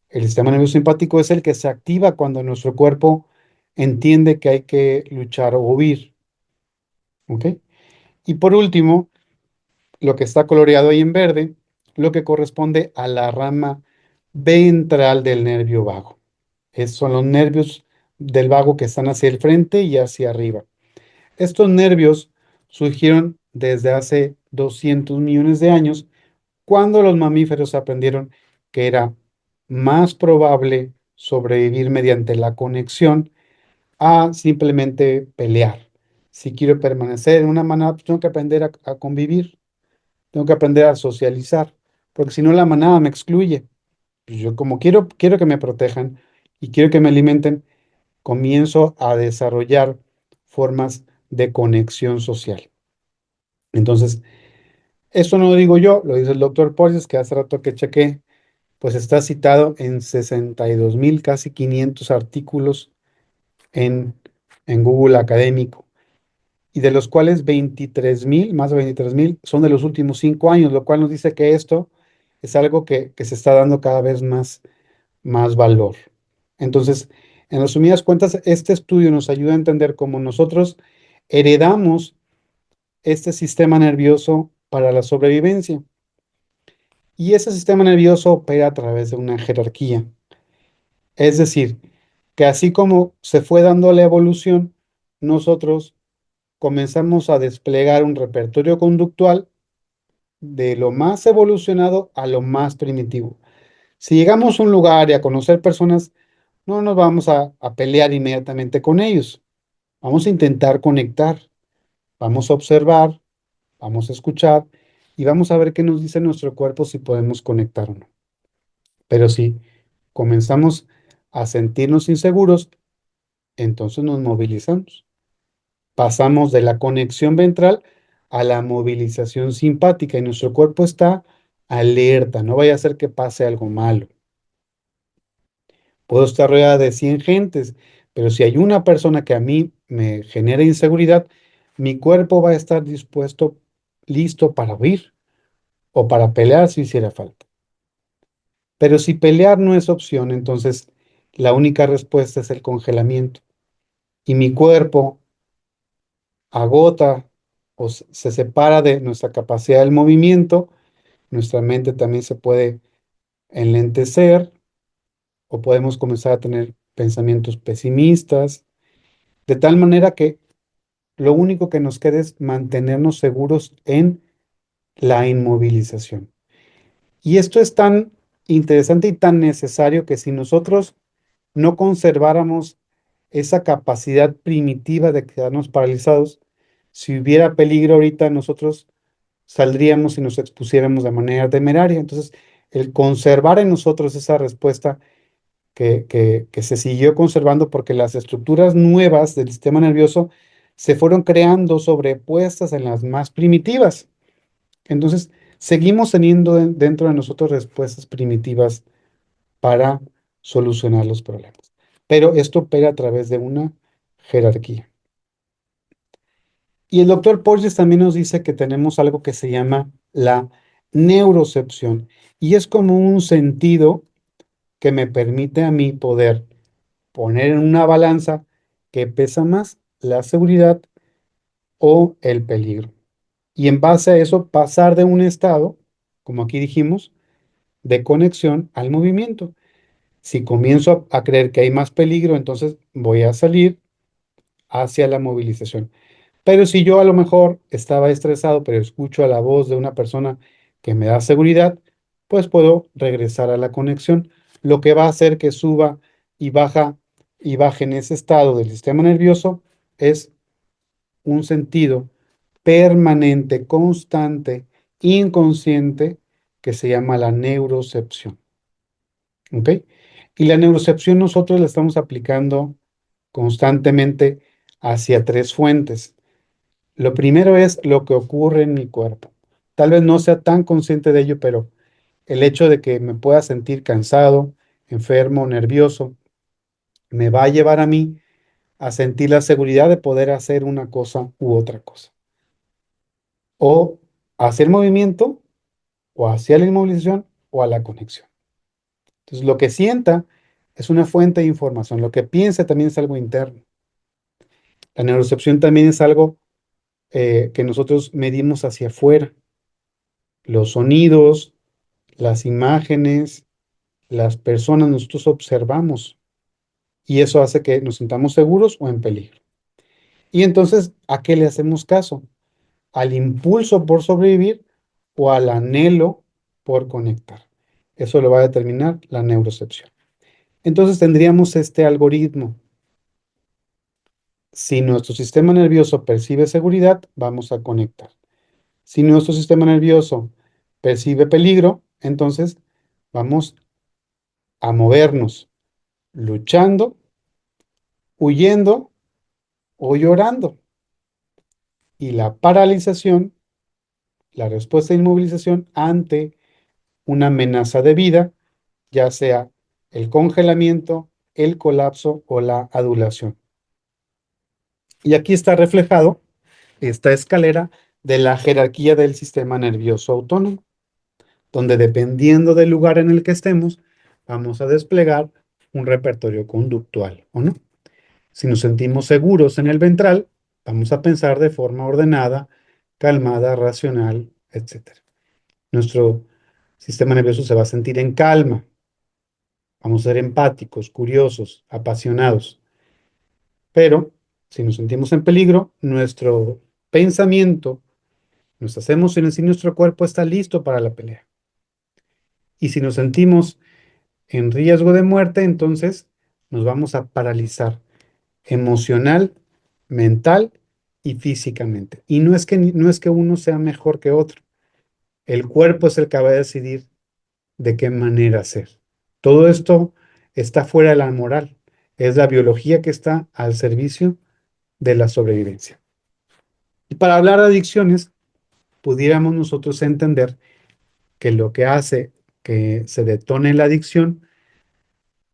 El sistema nervioso simpático es el que se activa cuando nuestro cuerpo entiende que hay que luchar o huir. ¿Ok? Y por último, lo que está coloreado ahí en verde, lo que corresponde a la rama ventral del nervio vago. Son los nervios del vago que están hacia el frente y hacia arriba. Estos nervios surgieron desde hace 200 millones de años, cuando los mamíferos aprendieron que era más probable sobrevivir mediante la conexión a simplemente pelear. Si quiero permanecer en una manada, pues tengo que aprender a convivir. Tengo que aprender a socializar, porque si no la manada me excluye. Pues yo como quiero que me protejan y quiero que me alimenten, comienzo a desarrollar formas de conexión social. Entonces, esto no lo digo yo, lo dice el doctor Porges, que hace rato que chequé, pues está citado en 62.000, casi 500 artículos en, en Google académico, y de los cuales 23.000, más de 23.000, son de los últimos 5 años, lo cual nos dice que esto es algo que se está dando cada vez más valor. Entonces, en resumidas cuentas, este estudio nos ayuda a entender cómo nosotros heredamos este sistema nervioso para la sobrevivencia. Y ese sistema nervioso opera a través de una jerarquía. Es decir, que así como se fue dando la evolución, nosotros comenzamos a desplegar un repertorio conductual de lo más evolucionado a lo más primitivo. Si llegamos a un lugar y a conocer personas, no nos vamos a pelear inmediatamente con ellos. Vamos a intentar conectar, vamos a observar, vamos a escuchar y vamos a ver qué nos dice nuestro cuerpo si podemos conectar o no. Pero si comenzamos a sentirnos inseguros, entonces nos movilizamos. Pasamos de la conexión ventral a la movilización simpática y nuestro cuerpo está alerta, no vaya a ser que pase algo malo. Puedo estar rodeada de 100 gentes, pero si hay una persona que a mí me genera inseguridad, mi cuerpo va a estar dispuesto, listo para huir o para pelear si hiciera falta. Pero si pelear no es opción, entonces la única respuesta es el congelamiento. Y mi cuerpo agota o se separa de nuestra capacidad del movimiento, nuestra mente también se puede enlentecer o podemos comenzar a tener pensamientos pesimistas, de tal manera que lo único que nos queda es mantenernos seguros en la inmovilización. Y esto es tan interesante y tan necesario que si nosotros no conserváramos esa capacidad primitiva de quedarnos paralizados, si hubiera peligro ahorita nosotros saldríamos y nos expusiéramos de manera temeraria. Entonces, el conservar en nosotros esa respuesta que se siguió conservando porque las estructuras nuevas del sistema nervioso se fueron creando sobrepuestas en las más primitivas. Entonces, seguimos teniendo dentro de nosotros respuestas primitivas para solucionar los problemas. Pero esto opera a través de una jerarquía. Y el doctor Porges también nos dice que tenemos algo que se llama la neurocepción. Y es como un sentido que me permite a mí poder poner en una balanza que pesa más, la seguridad o el peligro. Y en base a eso pasar de un estado, como aquí dijimos, de conexión al movimiento. Si comienzo a creer que hay más peligro, entonces voy a salir hacia la movilización. Pero si yo a lo mejor estaba estresado, pero escucho a la voz de una persona que me da seguridad, pues puedo regresar a la conexión, lo que va a hacer que suba y baje en ese estado del sistema nervioso es un sentido permanente, constante, inconsciente, que se llama la neurocepción. ¿Ok? Y la neurocepción nosotros la estamos aplicando constantemente hacia tres fuentes. Lo primero es lo que ocurre en mi cuerpo. Tal vez no sea tan consciente de ello, pero el hecho de que me pueda sentir cansado, enfermo, nervioso, me va a llevar a mí a sentir la seguridad de poder hacer una cosa u otra cosa. O hacer movimiento, o hacia la inmovilización, o a la conexión. Entonces, lo que sienta es una fuente de información. Lo que piensa también es algo interno. La neurocepción también es algo que nosotros medimos hacia afuera. Los sonidos, las imágenes, las personas, nosotros observamos y eso hace que nos sintamos seguros o en peligro. Y entonces, ¿a qué le hacemos caso? ¿Al impulso por sobrevivir o al anhelo por conectar? Eso lo va a determinar la neurocepción. Entonces tendríamos este algoritmo. Si nuestro sistema nervioso percibe seguridad, vamos a conectar. Si nuestro sistema nervioso percibe peligro, entonces vamos a movernos, luchando, huyendo o llorando. Y la paralización, la respuesta de inmovilización ante una amenaza de vida, ya sea el congelamiento, el colapso o la adulación. Y aquí está reflejado esta escalera de la jerarquía del sistema nervioso autónomo, donde dependiendo del lugar en el que estemos, vamos a desplegar un repertorio conductual o no. Si nos sentimos seguros en el ventral, vamos a pensar de forma ordenada, calmada, racional, etcétera. Nuestro sistema nervioso se va a sentir en calma. Vamos a ser empáticos, curiosos, apasionados. Pero si nos sentimos en peligro, nuestro pensamiento, nuestras emociones y nuestro cuerpo está listo para la pelea. Y si nos sentimos en riesgo de muerte, entonces nos vamos a paralizar emocional, mental y físicamente. Y no es que uno sea mejor que otro. El cuerpo es el que va a decidir de qué manera hacer. Todo esto está fuera de la moral. Es la biología que está al servicio de la sobrevivencia. Y para hablar de adicciones, pudiéramos nosotros entender que lo que hace que se detone la adicción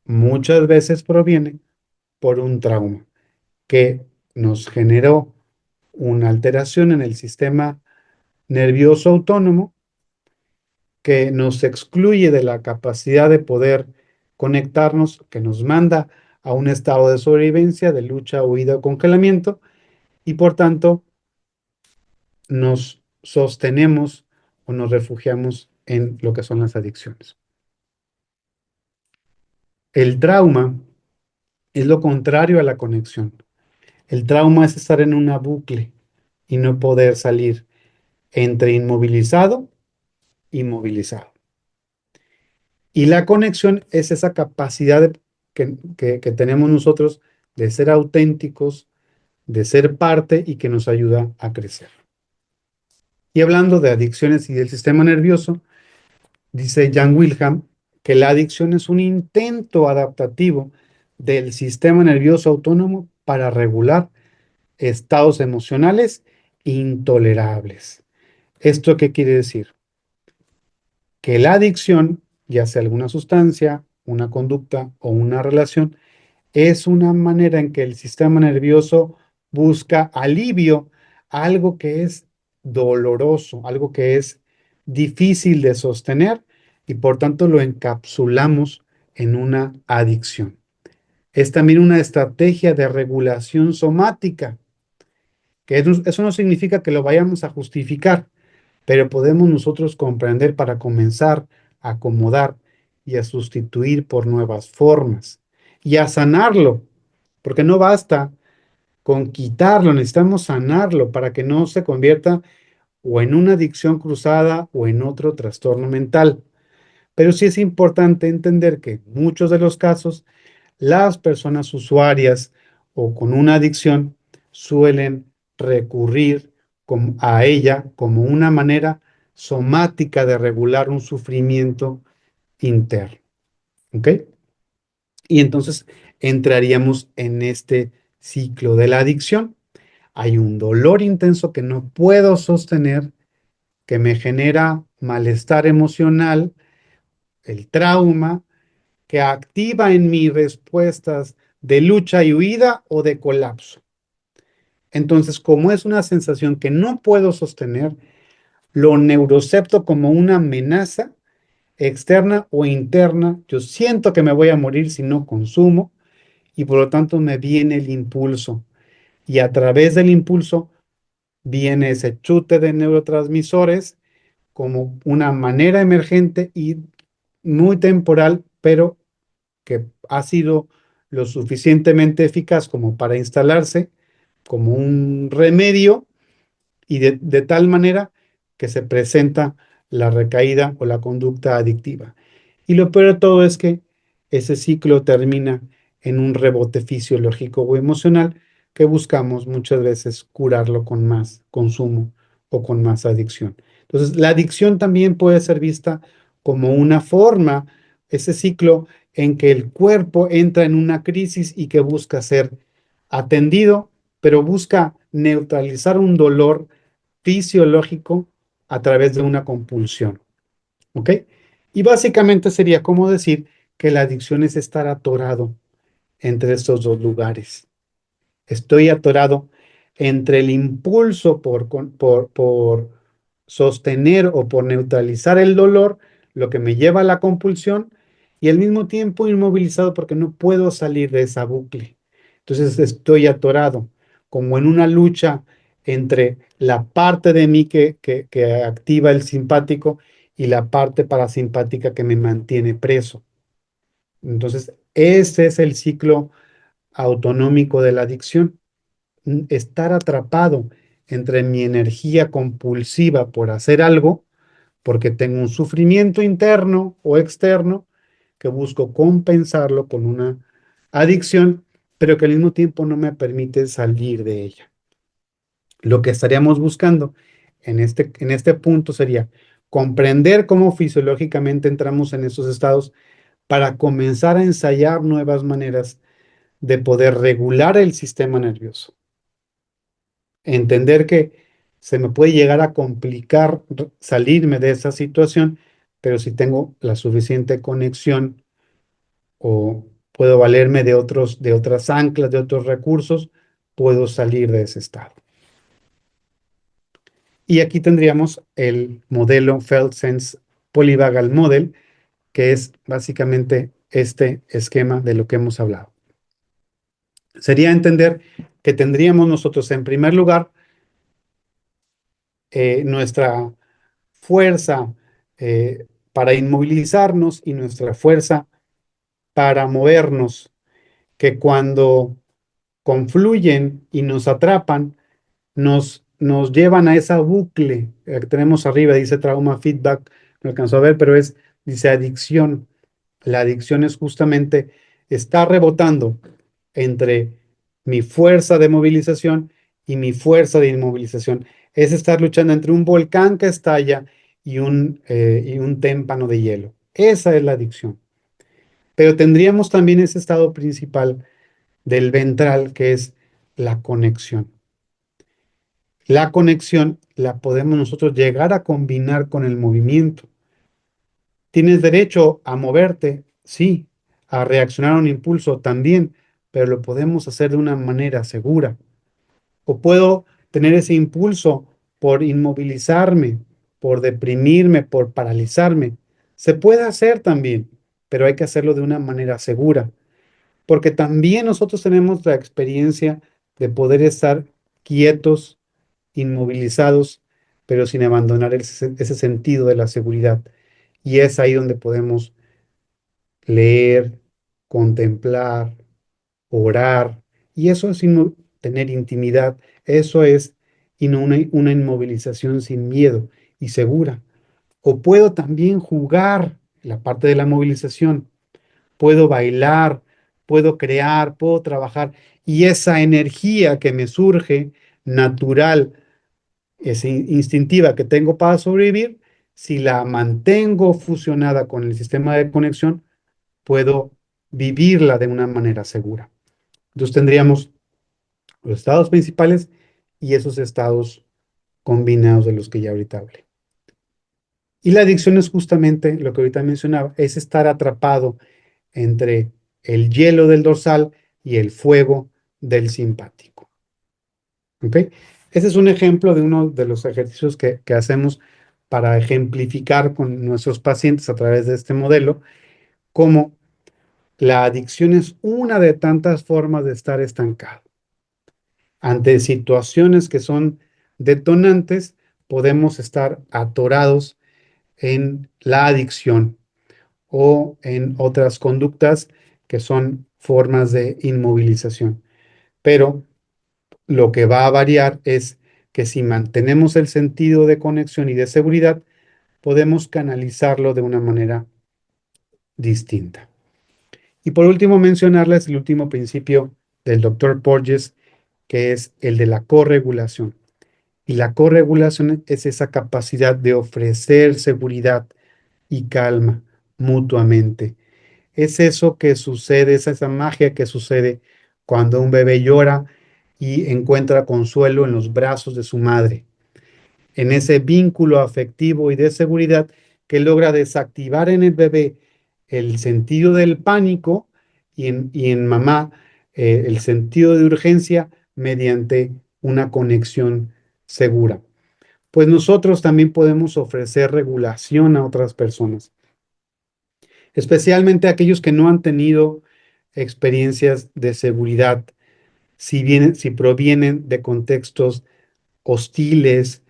muchas veces proviene por un trauma que nos generó una alteración en el sistema nervioso autónomo que nos excluye de la capacidad de poder conectarnos, que nos manda a un estado de sobrevivencia, de lucha, huida o congelamiento, y por tanto nos sostenemos o nos refugiamos en lo que son las adicciones. El trauma es lo contrario a la conexión. El trauma es estar en una bucle y no poder salir entre inmovilizado y movilizado. Y la conexión es esa capacidad que tenemos nosotros de ser auténticos, de ser parte y que nos ayuda a crecer. Y hablando de adicciones y del sistema nervioso, dice Jan Wilhelm que la adicción es un intento adaptativo del sistema nervioso autónomo para regular estados emocionales intolerables. ¿Esto qué quiere decir? Que la adicción, ya sea alguna sustancia, una conducta o una relación, es una manera en que el sistema nervioso busca alivio a algo que es doloroso, algo que es difícil de sostener y por tanto lo encapsulamos en una adicción. Es también una estrategia de regulación somática, que eso no significa que lo vayamos a justificar, pero podemos nosotros comprender para comenzar a acomodar y a sustituir por nuevas formas y a sanarlo, porque no basta con quitarlo, necesitamos sanarlo para que no se convierta o en una adicción cruzada o en otro trastorno mental. Pero sí es importante entender que en muchos de los casos las personas usuarias o con una adicción suelen recurrir a ella como una manera somática de regular un sufrimiento interno. ¿Ok? Y entonces entraríamos en este ciclo de la adicción. Hay un dolor intenso que no puedo sostener, que me genera malestar emocional, el trauma, que activa en mí respuestas de lucha y huida o de colapso. Entonces, como es una sensación que no puedo sostener, lo neurocepto como una amenaza externa o interna. Yo siento que me voy a morir si no consumo y por lo tanto me viene el impulso. Y a través del impulso viene ese chute de neurotransmisores como una manera emergente y muy temporal, pero que ha sido lo suficientemente eficaz como para instalarse como un remedio y de tal manera que se presenta la recaída o la conducta adictiva. Y lo peor de todo es que ese ciclo termina en un rebote fisiológico o emocional que buscamos muchas veces curarlo con más consumo o con más adicción. Entonces, la adicción también puede ser vista como una forma, ese ciclo en que el cuerpo entra en una crisis y que busca ser atendido, pero busca neutralizar un dolor fisiológico a través de una compulsión. ¿Ok? Y básicamente sería como decir que la adicción es estar atorado entre estos dos lugares. Estoy atorado entre el impulso por sostener o por neutralizar el dolor, lo que me lleva a la compulsión, y al mismo tiempo inmovilizado porque no puedo salir de esa bucle. Entonces estoy atorado, como en una lucha entre la parte de mí que activa el simpático y la parte parasimpática que me mantiene preso. Entonces, ese es el ciclo autonómico de la adicción, estar atrapado entre mi energía compulsiva por hacer algo, porque tengo un sufrimiento interno o externo que busco compensarlo con una adicción, pero que al mismo tiempo no me permite salir de ella. Lo que estaríamos buscando en este punto sería comprender cómo fisiológicamente entramos en esos estados para comenzar a ensayar nuevas maneras de poder regular el sistema nervioso. Entender que se me puede llegar a complicar salirme de esa situación, pero si tengo la suficiente conexión o puedo valerme de otras anclas, de otros recursos, puedo salir de ese estado. Y aquí tendríamos el modelo Feld-Sense Polyvagal Model, que es básicamente este esquema de lo que hemos hablado. Sería entender que tendríamos nosotros, en primer lugar, nuestra fuerza para inmovilizarnos y nuestra fuerza para movernos, que cuando confluyen y nos atrapan, nos llevan a esa bucle que tenemos arriba, dice trauma feedback, no alcanzó a ver, pero dice adicción. La adicción es justamente estar rebotando entre mi fuerza de movilización y mi fuerza de inmovilización. Es estar luchando entre un volcán que estalla y un témpano de hielo. Esa es la adicción. Pero tendríamos también ese estado principal del ventral, que es la conexión. La conexión la podemos nosotros llegar a combinar con el movimiento. Tienes derecho a moverte, sí, a reaccionar a un impulso también, pero lo podemos hacer de una manera segura. O puedo tener ese impulso por inmovilizarme, por deprimirme, por paralizarme. Se puede hacer también, pero hay que hacerlo de una manera segura, porque también nosotros tenemos la experiencia de poder estar quietos, inmovilizados, pero sin abandonar ese sentido de la seguridad. Y es ahí donde podemos leer, contemplar, orar, y eso es tener intimidad, eso es una inmovilización sin miedo y segura. O puedo también jugar la parte de la movilización, puedo bailar, puedo crear, puedo trabajar, y esa energía que me surge natural, esa instintiva que tengo para sobrevivir, si la mantengo fusionada con el sistema de conexión, puedo vivirla de una manera segura. Entonces tendríamos los estados principales y esos estados combinados de los que ya ahorita hablé. Y la adicción es justamente lo que ahorita mencionaba, es estar atrapado entre el hielo del dorsal y el fuego del simpático. ¿Ok? Ese es un ejemplo de uno de los ejercicios que hacemos para ejemplificar con nuestros pacientes a través de este modelo cómo la adicción es una de tantas formas de estar estancado. Ante situaciones que son detonantes, podemos estar atorados en la adicción o en otras conductas que son formas de inmovilización. Pero lo que va a variar es que si mantenemos el sentido de conexión y de seguridad, podemos canalizarlo de una manera distinta. Y por último, mencionarles el último principio del doctor Porges, que es el de la corregulación. Y la corregulación es esa capacidad de ofrecer seguridad y calma mutuamente. Es eso que sucede, es esa magia que sucede cuando un bebé llora y encuentra consuelo en los brazos de su madre, en ese vínculo afectivo y de seguridad que logra desactivar en el bebé el sentido del pánico y en mamá el sentido de urgencia mediante una conexión segura. Pues nosotros también podemos ofrecer regulación a otras personas, especialmente a aquellos que no han tenido experiencias de seguridad, si provienen de contextos hostiles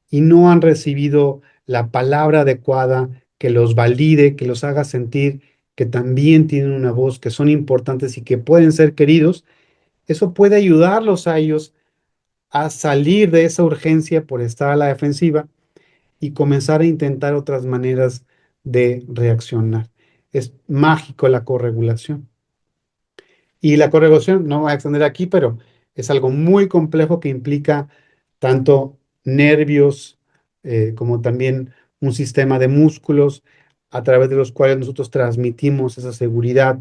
y no han recibido la palabra adecuada que los valide, que los haga sentir que también tienen una voz, que son importantes y que pueden ser queridos. Eso puede ayudarlos a ellos a salir de esa urgencia por estar a la defensiva y comenzar a intentar otras maneras de reaccionar. Es mágico la corregulación. Y la corregulación, no voy a extender aquí, pero es algo muy complejo que implica tanto nervios como también un sistema de músculos a través de los cuales nosotros transmitimos esa seguridad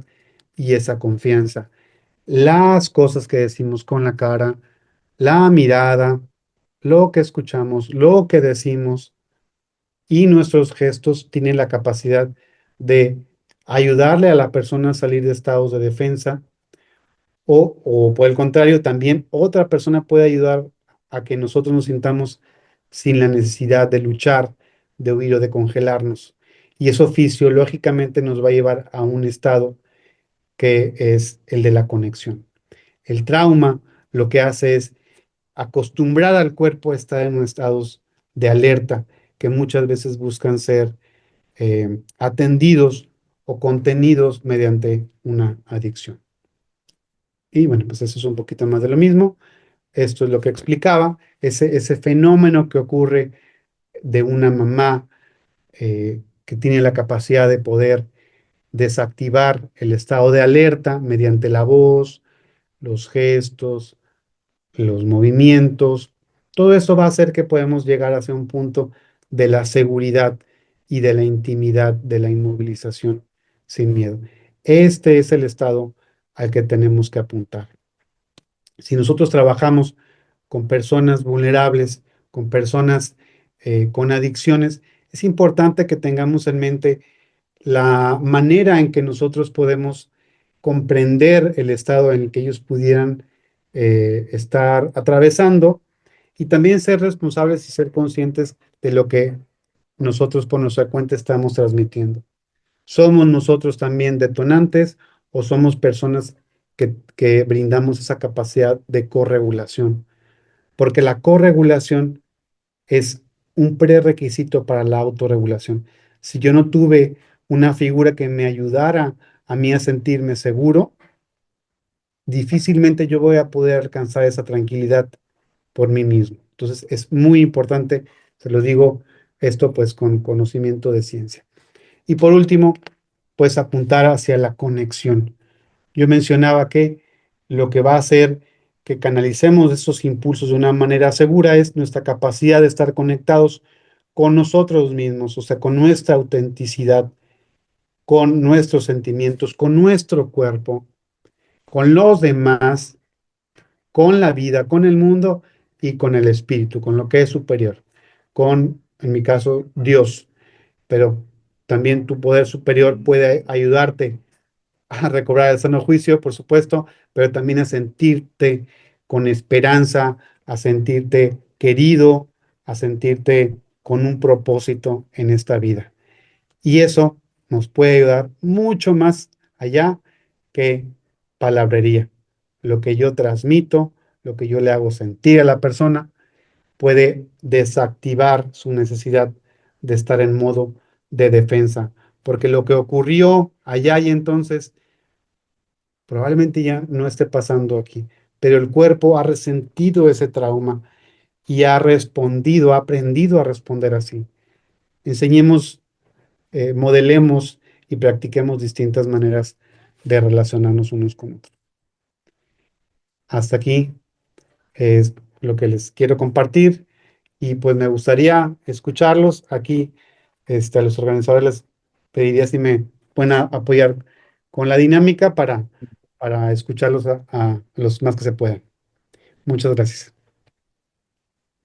y esa confianza. Las cosas que decimos con la cara, la mirada, lo que escuchamos, lo que decimos y nuestros gestos tienen la capacidad de ayudarle a la persona a salir de estados de defensa o por el contrario, también otra persona puede ayudar a que nosotros nos sintamos sin la necesidad de luchar, de huir o de congelarnos. Y eso fisiológicamente nos va a llevar a un estado que es el de la conexión. El trauma lo que hace es acostumbrar al cuerpo a estar en estados de alerta que muchas veces buscan ser atendidos o contenidos mediante una adicción. Y bueno, pues eso es un poquito más de lo mismo. Esto es lo que explicaba, ese fenómeno que ocurre de una mamá que tiene la capacidad de poder desactivar el estado de alerta mediante la voz, los gestos, los movimientos. Todo eso va a hacer que podamos llegar hacia un punto de la seguridad y de la intimidad, de la inmovilización sin miedo. Este es el estado al que tenemos que apuntar. Si nosotros trabajamos con personas vulnerables, con personas con adicciones, es importante que tengamos en mente la manera en que nosotros podemos comprender el estado en el que ellos pudieran estar atravesando y también ser responsables y ser conscientes de lo que nosotros por nuestra cuenta estamos transmitiendo. ¿Somos nosotros también detonantes o somos personas que brindamos esa capacidad de corregulación? Porque la corregulación es un prerequisito para la autorregulación. Si yo no tuve una figura que me ayudara a mí a sentirme seguro, difícilmente yo voy a poder alcanzar esa tranquilidad por mí mismo. Entonces es muy importante, se lo digo esto pues con conocimiento de ciencia. Y por último, pues apuntar hacia la conexión. Yo mencionaba que lo que va a hacer que canalicemos esos impulsos de una manera segura es nuestra capacidad de estar conectados con nosotros mismos, o sea, con nuestra autenticidad, con nuestros sentimientos, con nuestro cuerpo, con los demás, con la vida, con el mundo y con el espíritu, con lo que es superior, con, en mi caso, Dios. Pero también tu poder superior puede ayudarte a recobrar el sano juicio, por supuesto, pero también a sentirte con esperanza, a sentirte querido, a sentirte con un propósito en esta vida. Y eso nos puede ayudar mucho más allá que palabrería. Lo que yo transmito, lo que yo le hago sentir a la persona, puede desactivar su necesidad de estar en modo de defensa. Porque lo que ocurrió allá y entonces probablemente ya no esté pasando aquí, pero el cuerpo ha resentido ese trauma y ha respondido, ha aprendido a responder así. Enseñemos, modelemos y practiquemos distintas maneras de relacionarnos unos con otros. Hasta aquí es lo que les quiero compartir y pues me gustaría escucharlos. Aquí a los organizadores les pediría si me pueden apoyar con la dinámica para escucharlos a los más que se puedan. Muchas gracias.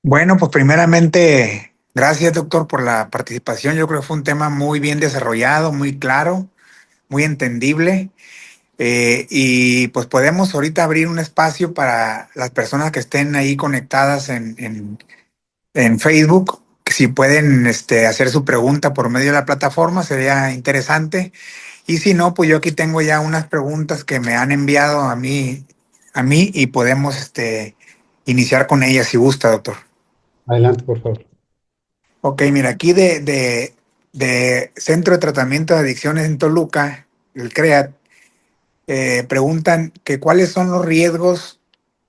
Bueno, pues primeramente, gracias, doctor, por la participación. Yo creo que fue un tema muy bien desarrollado, muy claro, muy entendible. Y pues podemos ahorita abrir un espacio para las personas que estén ahí conectadas en Facebook. Si pueden hacer su pregunta por medio de la plataforma, sería interesante. Y si no, pues yo aquí tengo ya unas preguntas que me han enviado a mí y podemos iniciar con ellas si gusta, doctor. Adelante, por favor. Ok, mira, aquí de Centro de Tratamiento de Adicciones en Toluca, el CREAT, preguntan que cuáles son los riesgos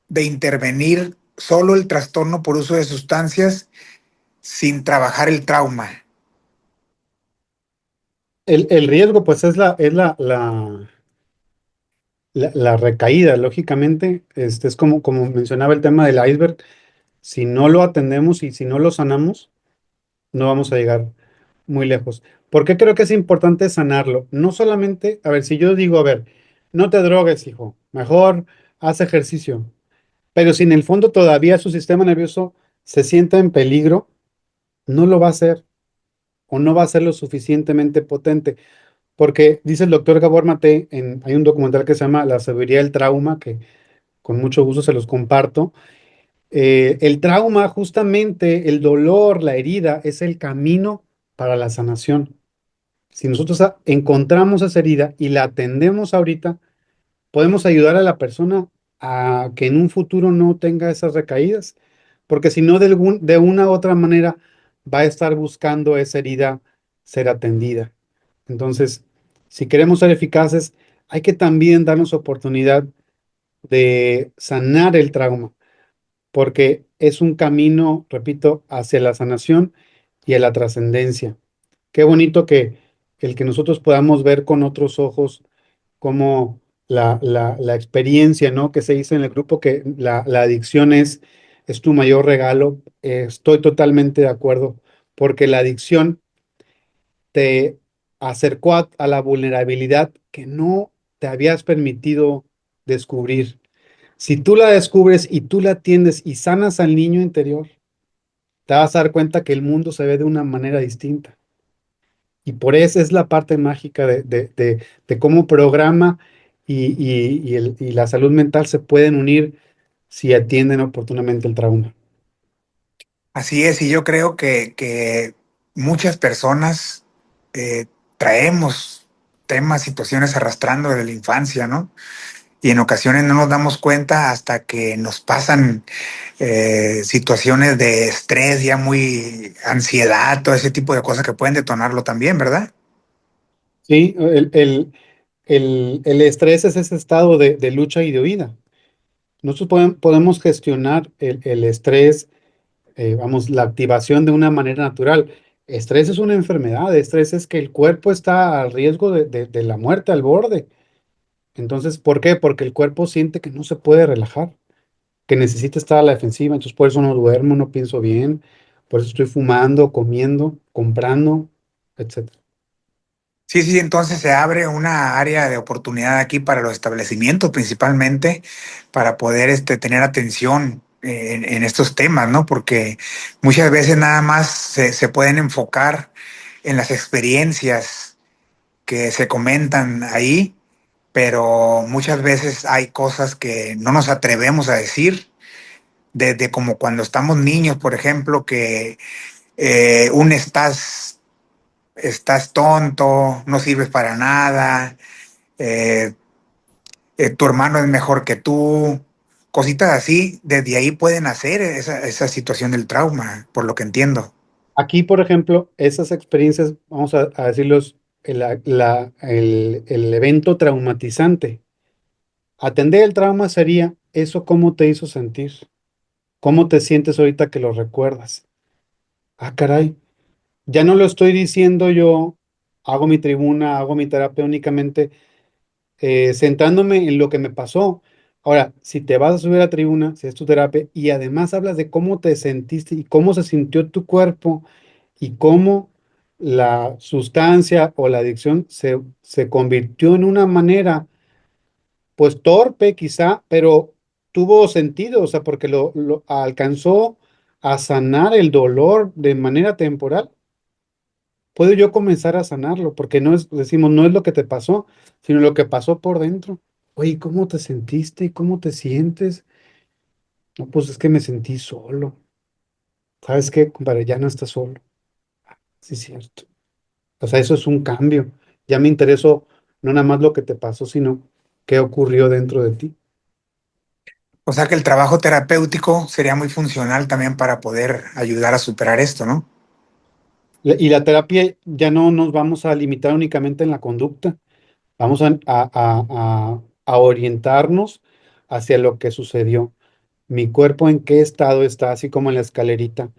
de intervenir solo el trastorno por uso de sustancias sin trabajar el trauma. El riesgo, pues, es la recaída, lógicamente. Es como mencionaba el tema del iceberg. si no lo atendemos y si no lo sanamos, no vamos a llegar muy lejos. ¿Por qué creo que es importante sanarlo? No solamente, a ver, si yo digo, a ver, no te drogues, hijo, mejor haz ejercicio, pero si en el fondo todavía su sistema nervioso se sienta en peligro, no lo va a hacer o no va a ser lo suficientemente potente. Porque dice el doctor Gabor Maté, hay un documental que se llama La sabiduría del trauma, que con mucho gusto se los comparto. El trauma, justamente el dolor, la herida, es el camino para la sanación. Si nosotros encontramos esa herida y la atendemos ahorita, podemos ayudar a la persona a que en un futuro no tenga esas recaídas, porque si no, de una u otra manera va a estar buscando esa herida ser atendida. Entonces, si queremos ser eficaces, hay que también darnos oportunidad de sanar el trauma, porque es un camino, repito, hacia la sanación y a la trascendencia. Qué bonito que el que nosotros podamos ver con otros ojos como la experiencia, ¿no? Que se hizo en el grupo, que la adicción es tu mayor regalo. Estoy totalmente de acuerdo, porque la adicción te acercó a la vulnerabilidad que no te habías permitido descubrir. Si tú la descubres y tú la atiendes y sanas al niño interior, te vas a dar cuenta que el mundo se ve de una manera distinta. Y por eso es la parte mágica de cómo programa y la salud mental se pueden unir si atienden oportunamente el trauma. Así es, y yo creo que muchas personas eh, traemos temas, situaciones arrastrando desde la infancia, ¿no? Y en ocasiones no nos damos cuenta hasta que nos pasan situaciones de estrés, ya muy ansiedad, todo ese tipo de cosas que pueden detonarlo también, ¿verdad? Sí, el estrés es ese estado de lucha y de huida. Nosotros podemos gestionar el estrés, vamos, la activación de una manera natural. Estrés es una enfermedad, estrés es que el cuerpo está al riesgo de la muerte, al borde. Entonces, ¿por qué? Porque el cuerpo siente que no se puede relajar, que necesita estar a la defensiva. Entonces, por eso no duermo, no pienso bien, por eso estoy fumando, comiendo, comprando, etcétera. Sí, sí, entonces se abre una área de oportunidad aquí para los establecimientos, principalmente para poder tener atención en estos temas, ¿no? Porque muchas veces nada más se pueden enfocar en las experiencias que se comentan ahí, pero muchas veces hay cosas que no nos atrevemos a decir, desde como cuando estamos niños, por ejemplo, que un estás tonto, no sirves para nada, eh, tu hermano es mejor que tú, cositas así, desde ahí pueden hacer esa situación del trauma, por lo que entiendo. Aquí, por ejemplo, esas experiencias, vamos a decirlos, el evento traumatizante. Atender el trauma sería eso, cómo te hizo sentir, cómo te sientes ahorita que lo recuerdas. Ah, caray, ya no lo estoy diciendo yo, hago mi tribuna, hago mi terapia únicamente centrándome en lo que me pasó. Ahora, si te vas a subir a la tribuna, si es tu terapia, y además hablas de cómo te sentiste y cómo se sintió tu cuerpo y cómo la sustancia o la adicción se convirtió en una manera, pues torpe quizá, pero tuvo sentido, o sea, porque lo alcanzó a sanar el dolor de manera temporal. Puedo yo comenzar a sanarlo, porque no es, decimos, no es lo que te pasó, sino lo que pasó por dentro. Oye, ¿cómo te sentiste? ¿Cómo te sientes? No, pues es que me sentí solo. ¿Sabes qué, compadre? Ya no estás solo. Sí, es cierto. O sea, eso es un cambio. Ya me interesó no nada más lo que te pasó, sino qué ocurrió dentro de ti. O sea que el trabajo terapéutico sería muy funcional también para poder ayudar a superar esto, ¿no? Y la terapia ya no nos vamos a limitar únicamente en la conducta, vamos a orientarnos hacia lo que sucedió. Mi cuerpo en qué estado está, así como en la escalerita.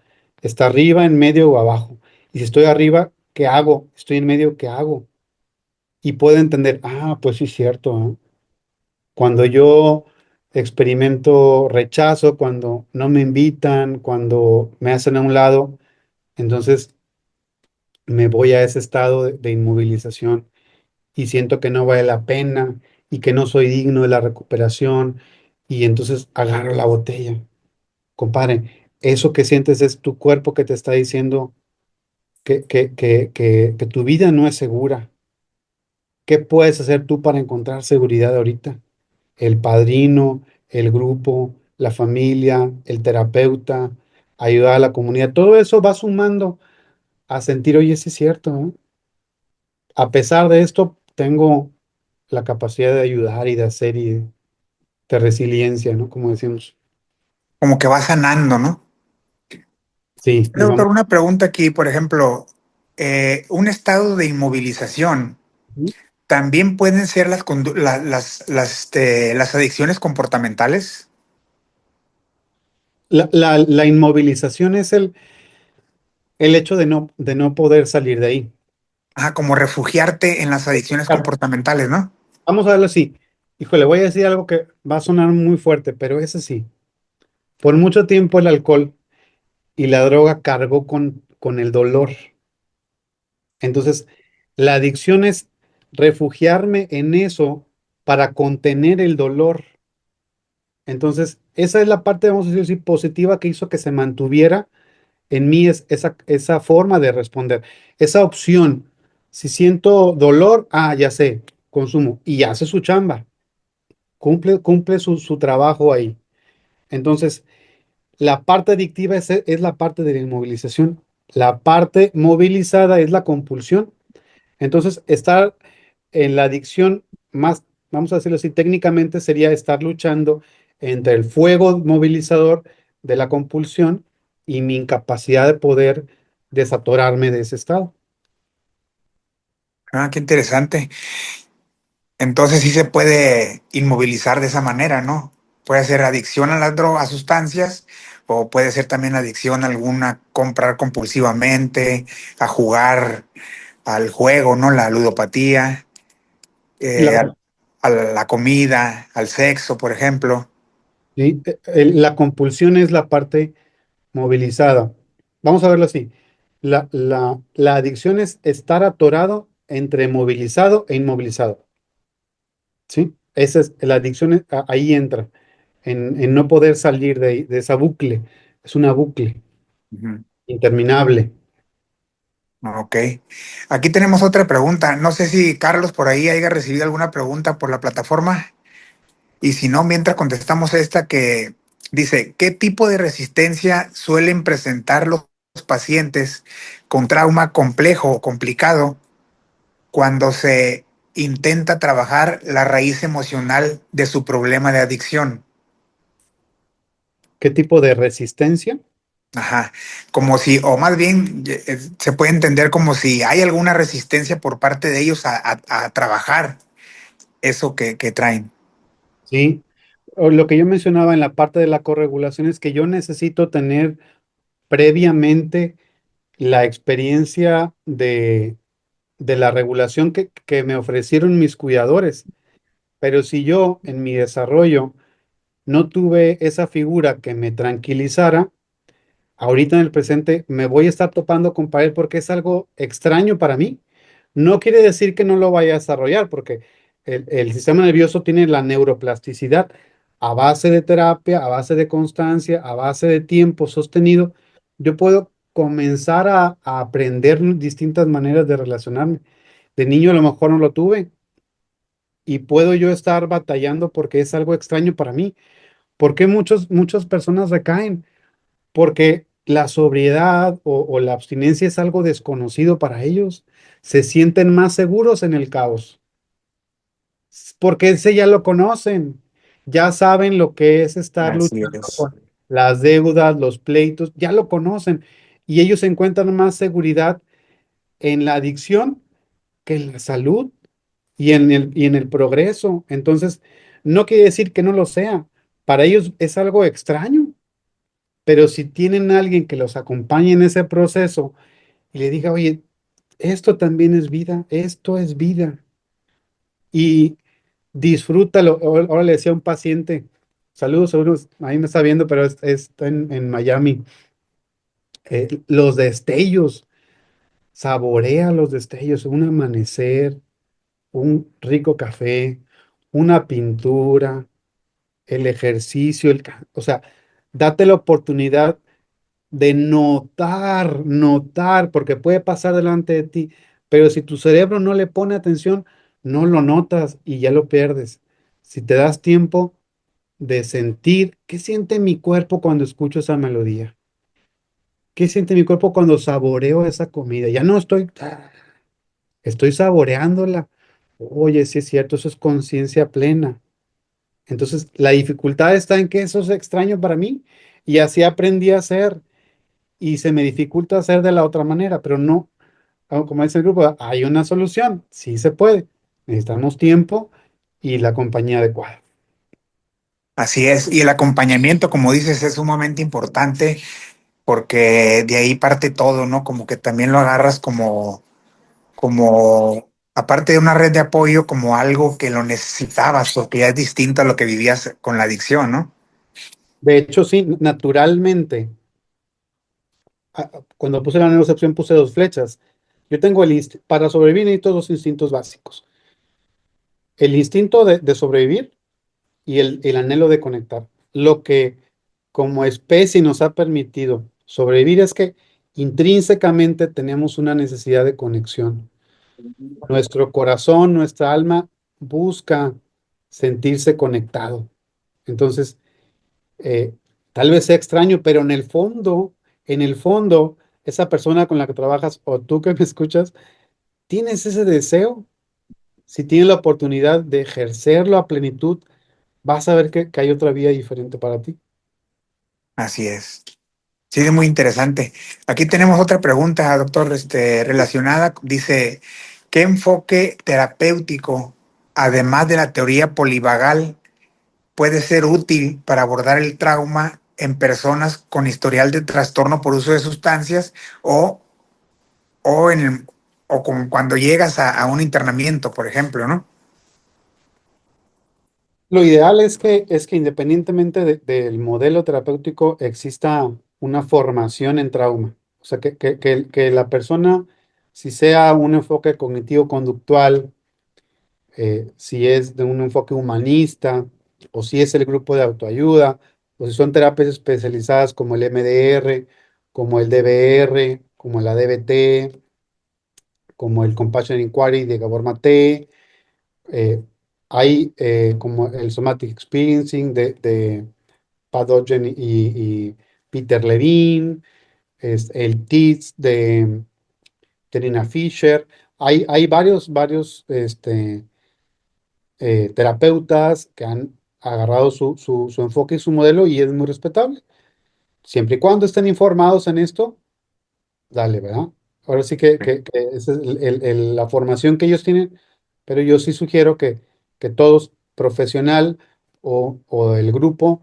¿Está arriba, en medio o abajo? Y si estoy arriba, ¿qué hago? Estoy en medio, ¿qué hago? Y puedo entender, ah, pues sí, es cierto, ¿eh? Cuando yo experimento rechazo cuando no me invitan, cuando me hacen a un lado, entonces me voy a ese estado de inmovilización y siento que no vale la pena y que no soy digno de la recuperación y entonces agarro la botella. Compadre, eso que sientes es tu cuerpo que te está diciendo que tu vida no es segura. ¿Qué puedes hacer tú para encontrar seguridad ahorita? El padrino, el grupo, la familia, el terapeuta, ayudar a la comunidad, todo eso va sumando a sentir, oye, sí es cierto, ¿eh? A pesar de esto, tengo la capacidad de ayudar y de hacer y de resiliencia, ¿no? Como decimos. Como que va sanando, ¿no? Sí, nos vamos. Doctor, una pregunta aquí, por ejemplo, un estado de inmovilización, ¿también pueden ser las adicciones comportamentales? La inmovilización es el hecho de no poder salir de ahí. Ajá, como refugiarte en las adicciones comportamentales, ¿no? Vamos a verlo así. Híjole, voy a decir algo que va a sonar muy fuerte, pero es así. Por mucho tiempo el alcohol y la droga cargó con el dolor. Entonces, la adicción es refugiarme en eso para contener el dolor. Entonces, esa es la parte, vamos a decir así, positiva que hizo que se mantuviera en mí esa forma de responder, esa opción. Si siento dolor, ya sé, consumo y hace su chamba, cumple su trabajo ahí. Entonces, la parte adictiva es la parte de la inmovilización. La parte movilizada es la compulsión. Entonces, estar en la adicción más, vamos a decirlo así, técnicamente sería estar luchando entre el fuego movilizador de la compulsión y mi incapacidad de poder desatorarme de ese estado. Ah, qué interesante. Entonces sí se puede inmovilizar de esa manera, ¿no? Puede ser adicción a las drogas, a sustancias, o puede ser también adicción a alguna, comprar compulsivamente, a jugar al juego, ¿no? La ludopatía, La, a la comida, al sexo, por ejemplo. sí, la compulsión es la parte movilizada. Vamos a verlo así. La adicción es estar atorado entre movilizado e inmovilizado. ¿Sí? Esa es, la adicción ahí entra, en no poder salir de esa bucle. Es una bucle Ujú. interminable. Ok. Aquí tenemos otra pregunta. No sé si Carlos por ahí haya recibido alguna pregunta por la plataforma. Y si no, mientras contestamos esta que dice, ¿qué tipo de resistencia suelen presentar los pacientes con trauma complejo o complicado cuando se intenta trabajar la raíz emocional de su problema de adicción? ¿Qué tipo de resistencia? Ajá, como si, o más bien se puede entender como si hay alguna resistencia por parte de ellos a trabajar eso que traen. Sí. O lo que yo mencionaba en la parte de la corregulación es que yo necesito tener previamente la experiencia de la regulación que me ofrecieron mis cuidadores. Pero si yo en mi desarrollo no tuve esa figura que me tranquilizara, ahorita en el presente me voy a estar topando con pared porque es algo extraño para mí. No quiere decir que no lo vaya a desarrollar, porque el sistema nervioso tiene la neuroplasticidad a base de terapia, a base de constancia, a base de tiempo sostenido. Yo puedo comenzar a aprender distintas maneras de relacionarme. De niño a lo mejor no lo tuve y puedo yo estar batallando porque es algo extraño para mí. ¿Por qué muchas personas recaen? Porque la sobriedad o la abstinencia es algo desconocido para ellos. Se sienten más seguros en el caos, porque ese ya lo conocen, ya saben lo que es estar Así luchando es. con las deudas, los pleitos, ya lo conocen y ellos encuentran más seguridad en la adicción que en la salud y en el progreso. Entonces, no quiere decir que no lo sea. Para ellos es algo extraño, pero si tienen a alguien que los acompañe en ese proceso y le diga, oye, esto también es vida, esto es vida. Y disfrútalo. Ahora le decía a un paciente, Saludos, saludos. Ahí me está viendo, pero está en Miami. Los destellos, saborea los destellos, un amanecer, un rico café, una pintura, el ejercicio, o sea, date la oportunidad de notar, porque puede pasar delante de ti, pero si tu cerebro no le pone atención, no lo notas y ya lo pierdes. Si te das tiempo de sentir, ¿qué siente mi cuerpo cuando escucho esa melodía? ¿Qué siente mi cuerpo cuando saboreo esa comida? Ya no estoy saboreándola. Oye, sí es cierto, eso es conciencia plena. Entonces, la dificultad está en que eso es extraño para mí y así aprendí a hacer y se me dificulta hacer de la otra manera, pero no, como dice el grupo, hay una solución, sí se puede. Necesitamos tiempo y la compañía adecuada. Así es, y el acompañamiento, como dices, es sumamente importante porque de ahí parte todo, ¿no? Como que también lo agarras como, aparte de una red de apoyo, como algo que lo necesitabas, porque ya es distinto a lo que vivías con la adicción, ¿no? De hecho, sí, naturalmente, cuando puse la neurocepción puse dos flechas. Yo tengo para sobrevivir necesito dos instintos básicos. El instinto de sobrevivir y el anhelo de conectar. Lo que como especie nos ha permitido sobrevivir es que intrínsecamente tenemos una necesidad de conexión. Nuestro corazón, nuestra alma busca sentirse conectado. Entonces, eh, tal vez sea extraño, pero en el fondo, esa persona con la que trabajas o tú que me escuchas, tienes ese deseo. Si tienes la oportunidad de ejercerlo a plenitud, vas a ver que hay otra vía diferente para ti. Así es. Sí, es muy interesante. Aquí tenemos otra pregunta, doctor, relacionada. Dice, ¿qué enfoque terapéutico, además de la teoría polivagal, puede ser útil para abordar el trauma en personas con historial de trastorno por uso de sustancias o, o, en el- o como cuando llegas a un internamiento, por ejemplo, ¿no? Lo ideal es que independientemente del modelo terapéutico exista una formación en trauma. O sea, que la persona, si sea un enfoque cognitivo-conductual, si es de un enfoque humanista, o si es el grupo de autoayuda, o si son terapias especializadas como el MDR, como el DBR, como la DBT, como el Compassion Inquiry de Gabor Maté, eh, hay como el Somatic Experiencing de Pat Ogden y Peter Levine, el TIDS de Terina Fisher. Hay varios terapeutas que han agarrado su enfoque y su modelo y es muy respetable. Siempre y cuando estén informados en esto, dale, ¿verdad? Ahora sí que esa es la formación que ellos tienen, pero yo sí sugiero que todos, profesional o el grupo,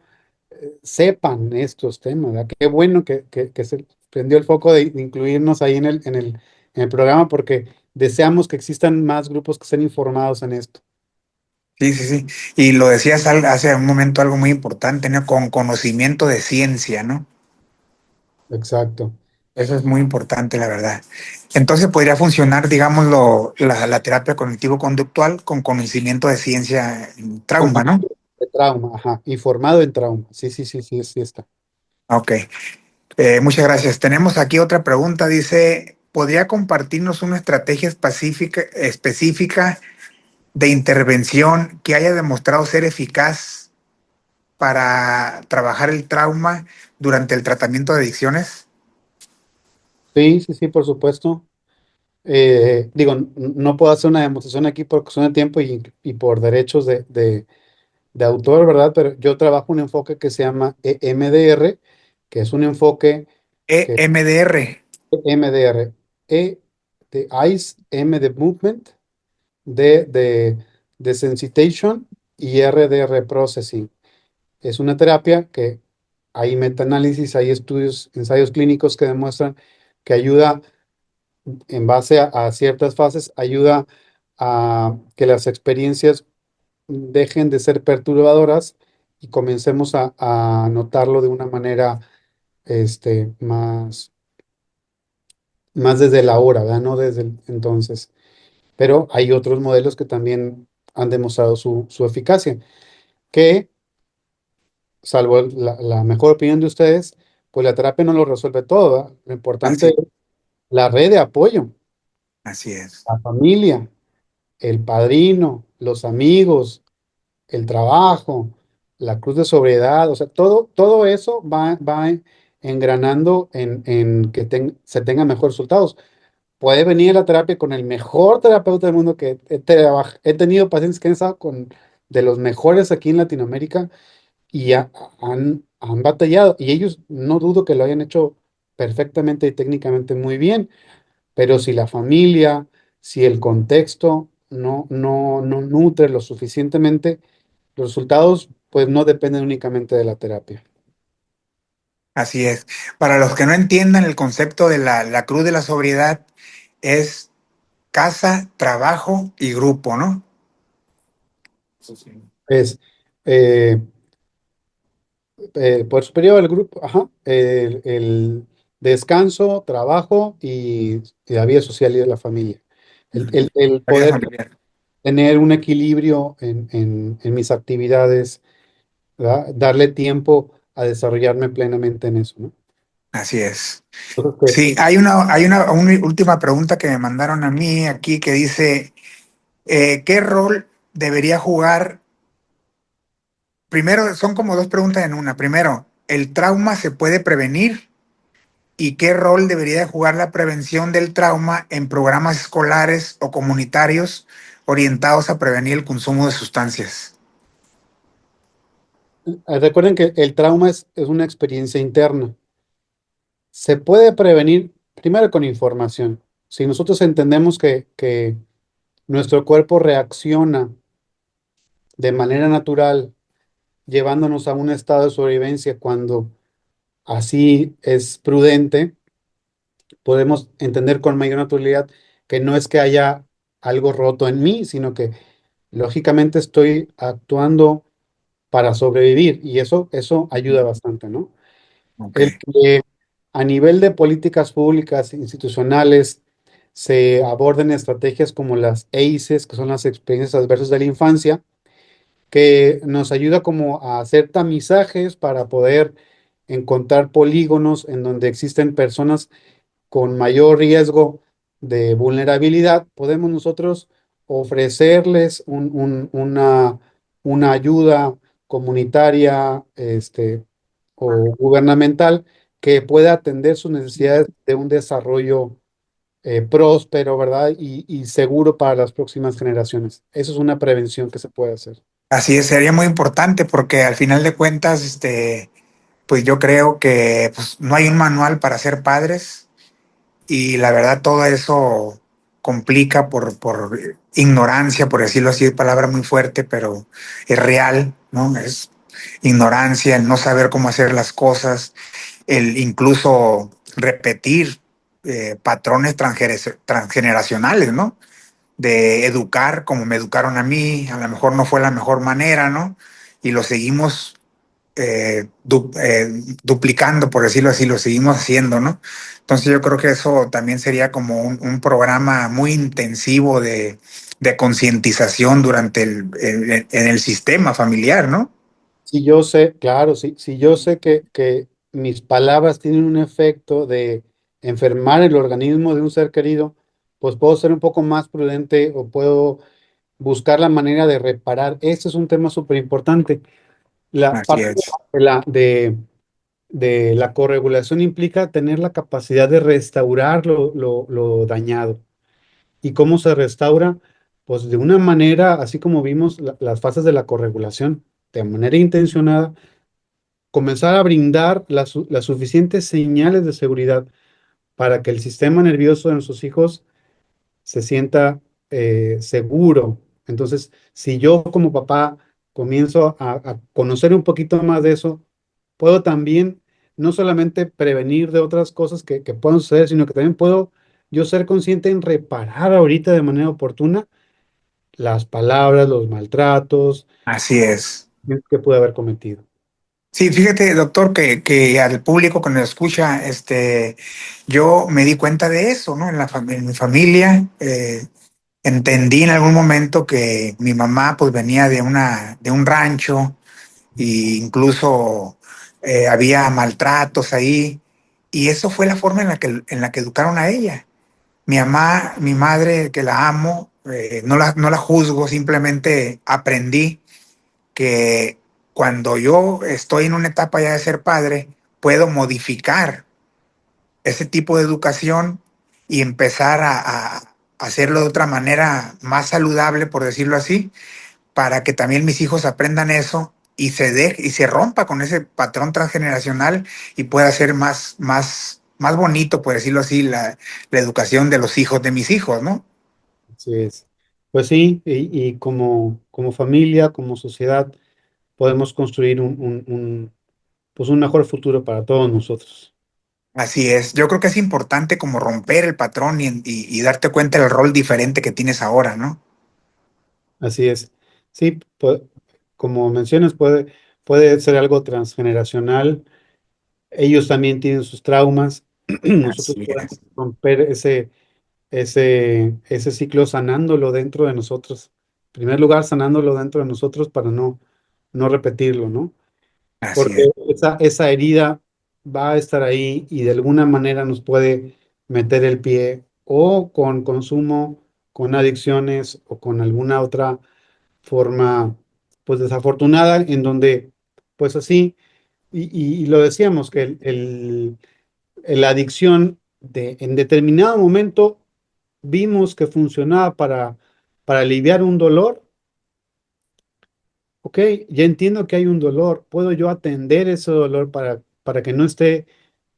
sepan estos temas, ¿verdad? Qué bueno que se prendió el foco de incluirnos ahí en el programa porque deseamos que existan más grupos que estén informados en esto. Sí, sí, sí. Y lo decías hace un momento algo muy importante, ¿no? Con conocimiento de ciencia, ¿no? Exacto. Eso es muy importante, la verdad. Entonces podría funcionar, digámoslo, la terapia cognitivo-conductual con conocimiento de ciencia en Con trauma, ¿no? conocimiento de trauma, ajá, informado en trauma. Sí, sí, sí, sí, sí está. Ok. Muchas gracias. Tenemos aquí otra pregunta. Dice, ¿podría compartirnos una estrategia específica de intervención que haya demostrado ser eficaz para trabajar el trauma durante el tratamiento de adicciones? Sí, sí, sí, por supuesto. Digo, no puedo hacer una demostración aquí por cuestión de tiempo y por derechos de autor, ¿verdad? Pero yo trabajo un enfoque que se llama EMDR, que es un enfoque que EMDR. MDR, E de Eyes, M de Movement, D de Sensitization y R de Reprocessing. Es una terapia que hay metaanálisis, hay estudios, ensayos clínicos que demuestran que ayuda en base a ciertas fases, ayuda a que las experiencias dejen de ser perturbadoras y comencemos a notarlo de una manera más, más desde la hora, ¿verdad? No desde el entonces. Pero hay otros modelos que también han demostrado su eficacia, que, salvo la mejor opinión de ustedes, pues la terapia no lo resuelve todo, ¿verdad? Lo importante Así, es la red de apoyo, así es, la familia, el padrino, los amigos, el trabajo, la cruz de sobriedad, o sea, todo eso va engranando en que se tengan mejores resultados. Puede venir la terapia con el mejor terapeuta del mundo que he tenido pacientes que han estado con de los mejores aquí en Latinoamérica y han batallado y ellos no dudo que lo hayan hecho perfectamente y técnicamente muy bien, pero si la familia, si el contexto no nutre lo suficientemente, los resultados pues no dependen únicamente de la terapia. así es. Para los que no entiendan el concepto de la cruz de la sobriedad, es casa, trabajo y grupo, ¿no? Es eh, poder superior al grupo, ajá, el descanso, trabajo y la vida social y de la familia. Ujú. El La vida poder familiar. tener un equilibrio en mis actividades, ¿verdad? Darle tiempo a desarrollarme plenamente en eso, ¿no? Así es. Entonces, Sí, hay una última pregunta que me mandaron a mí aquí que dice, ¿qué rol debería jugar? Primero, son como dos preguntas en una. Primero, ¿el trauma se puede prevenir? ¿Y qué rol debería de jugar la prevención del trauma en programas escolares o comunitarios orientados a prevenir el consumo de sustancias? recuerden que el trauma es una experiencia interna. Se puede prevenir primero con información. Si nosotros entendemos que nuestro cuerpo reacciona de manera natural, llevándonos a un estado de sobrevivencia cuando así es prudente, podemos entender con mayor naturalidad que no es que haya algo roto en mí, sino que lógicamente estoy actuando para sobrevivir y eso ayuda bastante, ¿no? Ok, El que a nivel de políticas públicas institucionales se aborden estrategias como las ACEs, que son las experiencias adversas de la infancia, que nos ayuda como a hacer tamizajes para poder encontrar polígonos en donde existen personas con mayor riesgo de vulnerabilidad, podemos nosotros ofrecerles una ayuda comunitaria, o gubernamental que pueda atender sus necesidades de un desarrollo próspero, ¿verdad? Y seguro para las próximas generaciones. Eso es una prevención que se puede hacer. así es, sería muy importante porque al final de cuentas, pues yo creo que pues, no hay un manual para ser padres y la verdad todo eso complica por ignorancia, por decirlo así, palabra muy fuerte, pero es real, ¿no? Es ignorancia, el no saber cómo hacer las cosas, el incluso repetir patrones transgeneracionales, ¿no? De educar como me educaron a mí, a lo mejor no fue la mejor manera, ¿no? Y lo seguimos duplicando, por decirlo así, lo seguimos haciendo, ¿no? Entonces yo creo que eso también sería como un programa muy intensivo de concientización durante en el sistema familiar, ¿no? Si yo sé, claro, si yo sé que mis palabras tienen un efecto de enfermar el organismo de un ser querido, pues puedo ser un poco más prudente o puedo buscar la manera de reparar. Este es un tema súper importante. La Así parte es. de la corregulación implica tener la capacidad de restaurar lo dañado. ¿Y cómo se restaura? Pues de una manera, así como vimos las fases de la corregulación, de manera intencionada, comenzar a brindar las suficientes señales de seguridad para que el sistema nervioso de nuestros hijos se sienta seguro. Entonces, si yo como papá comienzo a conocer un poquito más de eso, puedo también no solamente prevenir de otras cosas que puedan suceder, sino que también puedo yo ser consciente en reparar ahorita de manera oportuna las palabras, los maltratos, Así es. que pude haber cometido. Sí, fíjate, doctor, que al público que nos escucha, yo me di cuenta de eso, ¿no? En mi familia, entendí en algún momento que mi mamá, pues, venía de un rancho, e incluso había maltratos ahí, y eso fue la forma en la que educaron a ella. Mi mamá, mi madre, que la amo, no la juzgo, simplemente aprendí que cuando yo estoy en una etapa ya de ser padre, puedo modificar ese tipo de educación y empezar a hacerlo de otra manera más saludable, por decirlo así, para que también mis hijos aprendan eso y y se rompa con ese patrón transgeneracional y pueda ser más bonito, por decirlo así, la educación de los hijos de mis hijos, ¿no? Así es. Pues sí, y como familia, como sociedad, podemos construir pues un mejor futuro para todos nosotros. Así es. Yo creo que es importante como romper el patrón y darte cuenta del rol diferente que tienes ahora, ¿no? Así es. Sí, como mencionas, puede ser algo transgeneracional. Ellos también tienen sus traumas. Nosotros Así podemos es. romper ese ciclo sanándolo dentro de nosotros. En primer lugar, sanándolo dentro de nosotros para no repetirlo, ¿no? Así Porque es. esa herida va a estar ahí y de alguna manera nos puede meter el pie o con consumo, con adicciones o con alguna otra forma, pues desafortunada, en donde, pues así, y lo decíamos, que la adicción en determinado momento vimos que funcionaba para aliviar un dolor. Ok, ya entiendo que hay un dolor, ¿puedo yo atender ese dolor para que no esté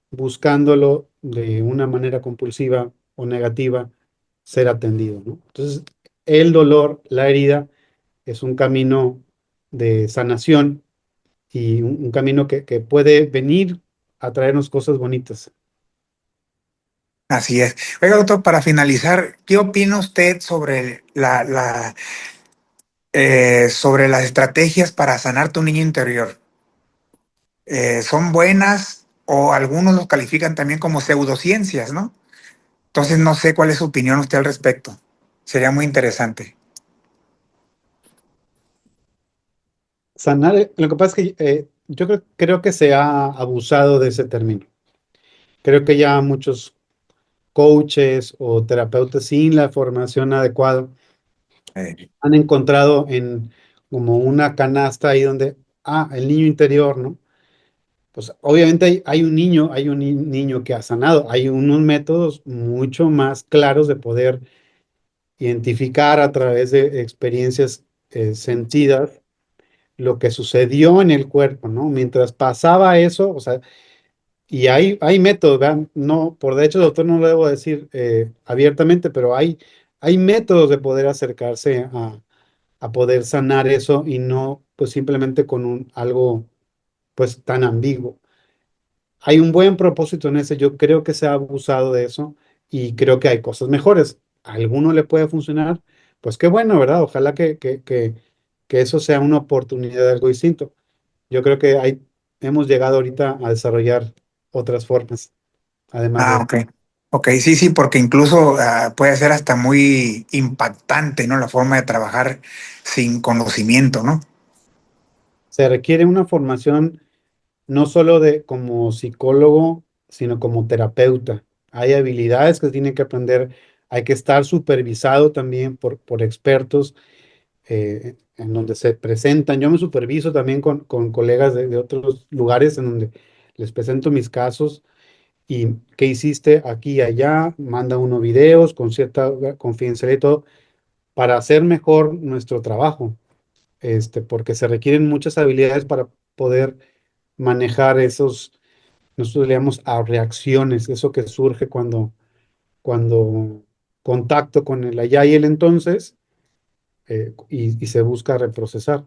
buscándolo de una manera compulsiva o negativa, ser atendido, ¿no? Entonces, el dolor, la herida, es un camino de sanación y un camino que puede venir a traernos cosas bonitas. Así es. Oiga, doctor, para finalizar, ¿qué opina usted sobre sobre las estrategias para sanar tu niño interior? ¿Son buenas o algunos los califican también como pseudociencias, ¿no? Entonces no sé cuál es su opinión usted al respecto. Sería muy interesante. Sanar, lo que pasa es que yo creo que se ha abusado de ese término. Creo que ya muchos coaches o terapeutas sin la formación adecuada han encontrado en como una canasta ahí donde, el niño interior, ¿no? Pues obviamente hay un niño, niño que ha sanado, hay unos métodos mucho más claros de poder identificar a través de experiencias sentidas lo que sucedió en el cuerpo, ¿no? Mientras pasaba eso, o sea, y hay métodos, ¿verdad? No, por de hecho, doctor, no lo debo decir abiertamente, pero hay métodos de poder acercarse a poder sanar eso y no pues simplemente con algo pues tan ambiguo. Hay un buen propósito en ese, yo creo que se ha abusado de eso y creo que hay cosas mejores. ¿A alguno le puede funcionar? Pues qué bueno, ¿verdad? Ojalá que eso sea una oportunidad de algo distinto. Yo creo que hemos llegado ahorita a desarrollar otras formas, además de Ah, eso. ok. Ok, sí, sí, porque incluso puede ser hasta muy impactante, ¿no? La forma de trabajar sin conocimiento, ¿no? Se requiere una formación no solo de como psicólogo, sino como terapeuta. Hay habilidades que se tienen que aprender, hay que estar supervisado también por expertos en donde se presentan. Yo me superviso también con colegas de otros lugares en donde les presento mis casos y qué hiciste aquí y allá, manda uno videos con cierta confidencialidad y todo, para hacer mejor nuestro trabajo, porque se requieren muchas habilidades para poder manejar nosotros le llamamos a reacciones, eso que surge cuando contacto con el allá y el entonces, y se busca reprocesar.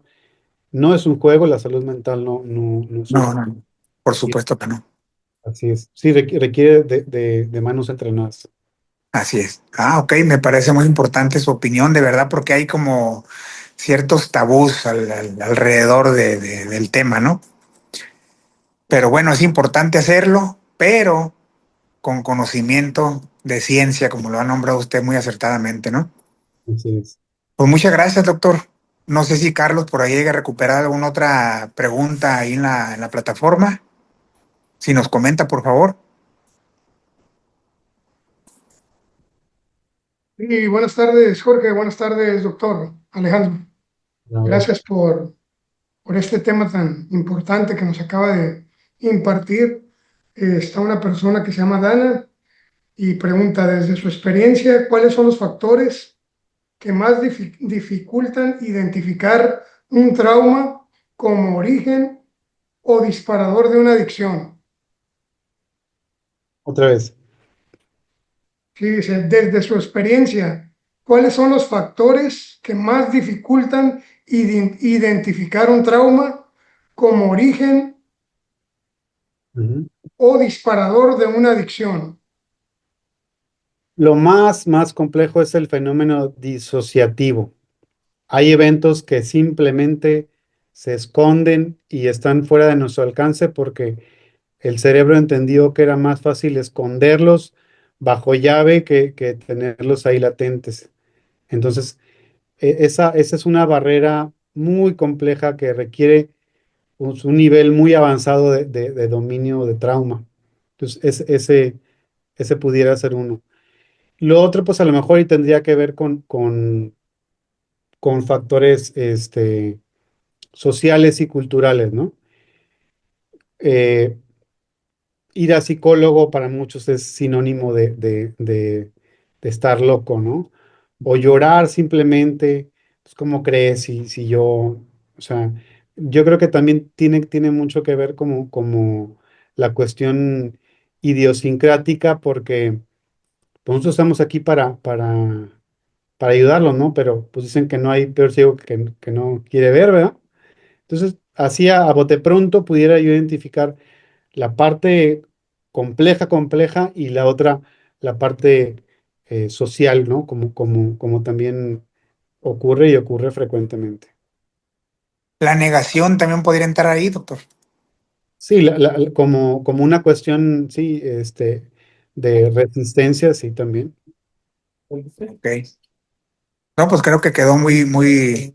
No es un juego, la salud mental no es un No, juego. no, por Y supuesto que no. así es. Sí, requiere de manos entrenadas. Así es. Ah, ok, me parece muy importante su opinión, de verdad, porque hay como ciertos tabús alrededor del tema, ¿no? Pero bueno, es importante hacerlo, pero con conocimiento de ciencia, como lo ha nombrado usted muy acertadamente, ¿no? Así es. Pues muchas gracias, doctor. No sé si Carlos por ahí llega a recuperar alguna otra pregunta ahí en la plataforma. Si nos comenta, por favor. Y buenas tardes, Jorge. Buenas tardes, doctor Alejandro. A ver, Gracias por este tema tan importante que nos acaba de impartir. Está una persona que se llama Dana y pregunta desde su experiencia, ¿cuáles son los factores que más dificultan identificar un trauma como origen o disparador de una adicción? otra vez. Sí, dice, desde su experiencia, ¿cuáles son los factores que más dificultan identificar un trauma como origen Ujú. o disparador de una adicción? Lo más complejo es el fenómeno disociativo. Hay eventos que simplemente se esconden y están fuera de nuestro alcance porque el cerebro entendió que era más fácil esconderlos bajo llave que tenerlos ahí latentes. Entonces, esa es una barrera muy compleja que requiere pues, un nivel muy avanzado de dominio de trauma. Entonces, ese pudiera ser uno. Lo otro, pues a lo mejor y tendría que ver con factores sociales y culturales, ¿no? Eh, Ir a psicólogo para muchos es sinónimo de estar loco, ¿no? O llorar simplemente, pues, ¿cómo crees? Si yo, o sea, yo creo que también tiene mucho que ver como la cuestión idiosincrática, porque pues, nosotros estamos aquí para ayudarlo, ¿no? Pero pues dicen que no hay peor ciego que no quiere ver, ¿verdad? Entonces, así a bote pronto pudiera yo identificar la parte compleja y la otra, la parte social, ¿no? Como también ocurre y ocurre frecuentemente. La negación también podría entrar ahí, doctor. Sí, como una cuestión, sí, de resistencia, sí, también. Ok. No, pues creo que quedó muy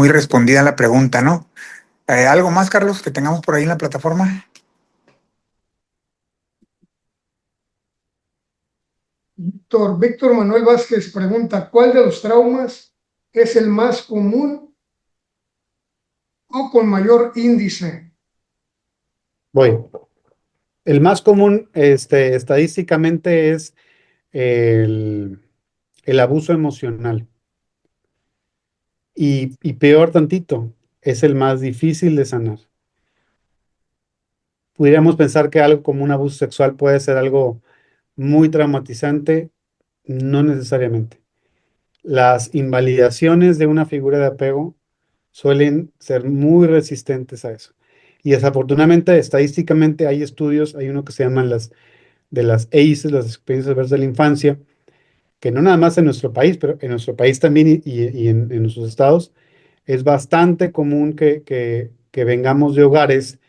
respondida la pregunta, ¿no? ¿Algo más, Carlos, que tengamos por ahí en la plataforma? Víctor Manuel Vázquez pregunta, ¿cuál de los traumas es el más común o con mayor índice? Voy. El más común, estadísticamente es el, el abuso emocional. Y peor tantito, es el más difícil de sanar. Pudiéramos pensar que algo como un abuso sexual puede ser algo muy traumatizante, no necesariamente. Las invalidaciones de una figura de apego suelen ser muy resistentes a eso. Y desafortunadamente, estadísticamente, hay estudios, hay uno que se llaman de las ACEs, las experiencias adversas de la infancia, que no nada más en nuestro país, pero en nuestro país también y en nuestros estados, es bastante común que vengamos de hogares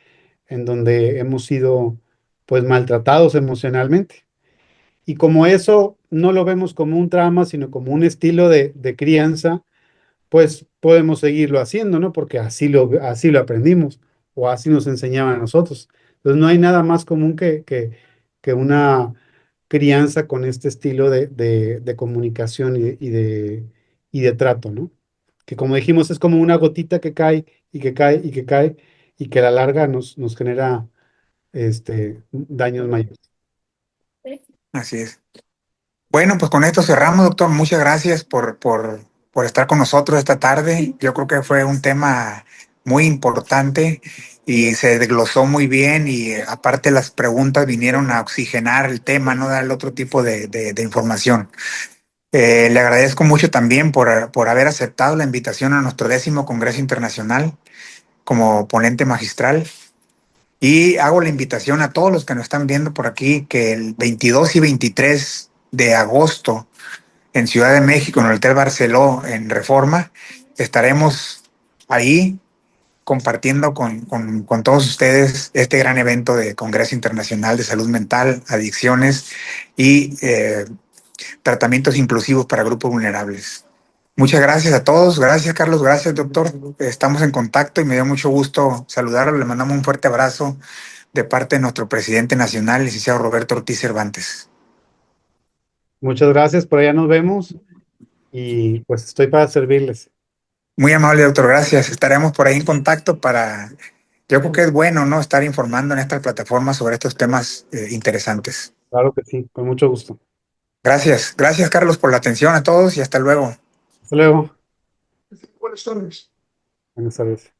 en donde hemos sido pues maltratados emocionalmente. Y como eso no lo vemos como un trauma, sino como un estilo de crianza, pues podemos seguirlo haciendo, ¿no? Porque así lo aprendimos o así nos enseñaban a nosotros. Entonces no hay nada más común que una crianza con este estilo de comunicación y de trato, ¿no? Que como dijimos, es como una gotita que cae y que cae y que cae y que a la larga nos genera daños mayores. Así es. Bueno, pues con esto cerramos, doctor. Muchas gracias por estar con nosotros esta tarde. Yo creo que fue un tema muy importante y se desglosó muy bien y aparte las preguntas vinieron a oxigenar el tema, no dar otro tipo de información. Le agradezco mucho también por haber aceptado la invitación a nuestro 10º Congreso Internacional como ponente magistral. Y hago la invitación a todos los que nos están viendo por aquí que el 22 y 23 de agosto en Ciudad de México, en el Hotel Barceló, en Reforma, estaremos ahí compartiendo con todos ustedes este gran evento de Congreso Internacional de Salud Mental, Adicciones y tratamientos inclusivos para grupos vulnerables. Muchas gracias a todos. Gracias, Carlos. Gracias, doctor. Estamos en contacto y me dio mucho gusto saludarlo. Le mandamos un fuerte abrazo de parte de nuestro presidente nacional, licenciado Roberto Ortiz Cervantes. Muchas gracias, por allá nos vemos y pues estoy para servirles. Muy amable, doctor. Gracias. Estaremos por ahí en contacto para... Yo creo que es bueno, ¿no? Estar informando en estas plataformas sobre estos temas interesantes. Claro que sí, con mucho gusto. Gracias. Gracias, Carlos, por la atención a todos y hasta luego. Hasta luego. Buenas tardes. Buenas tardes.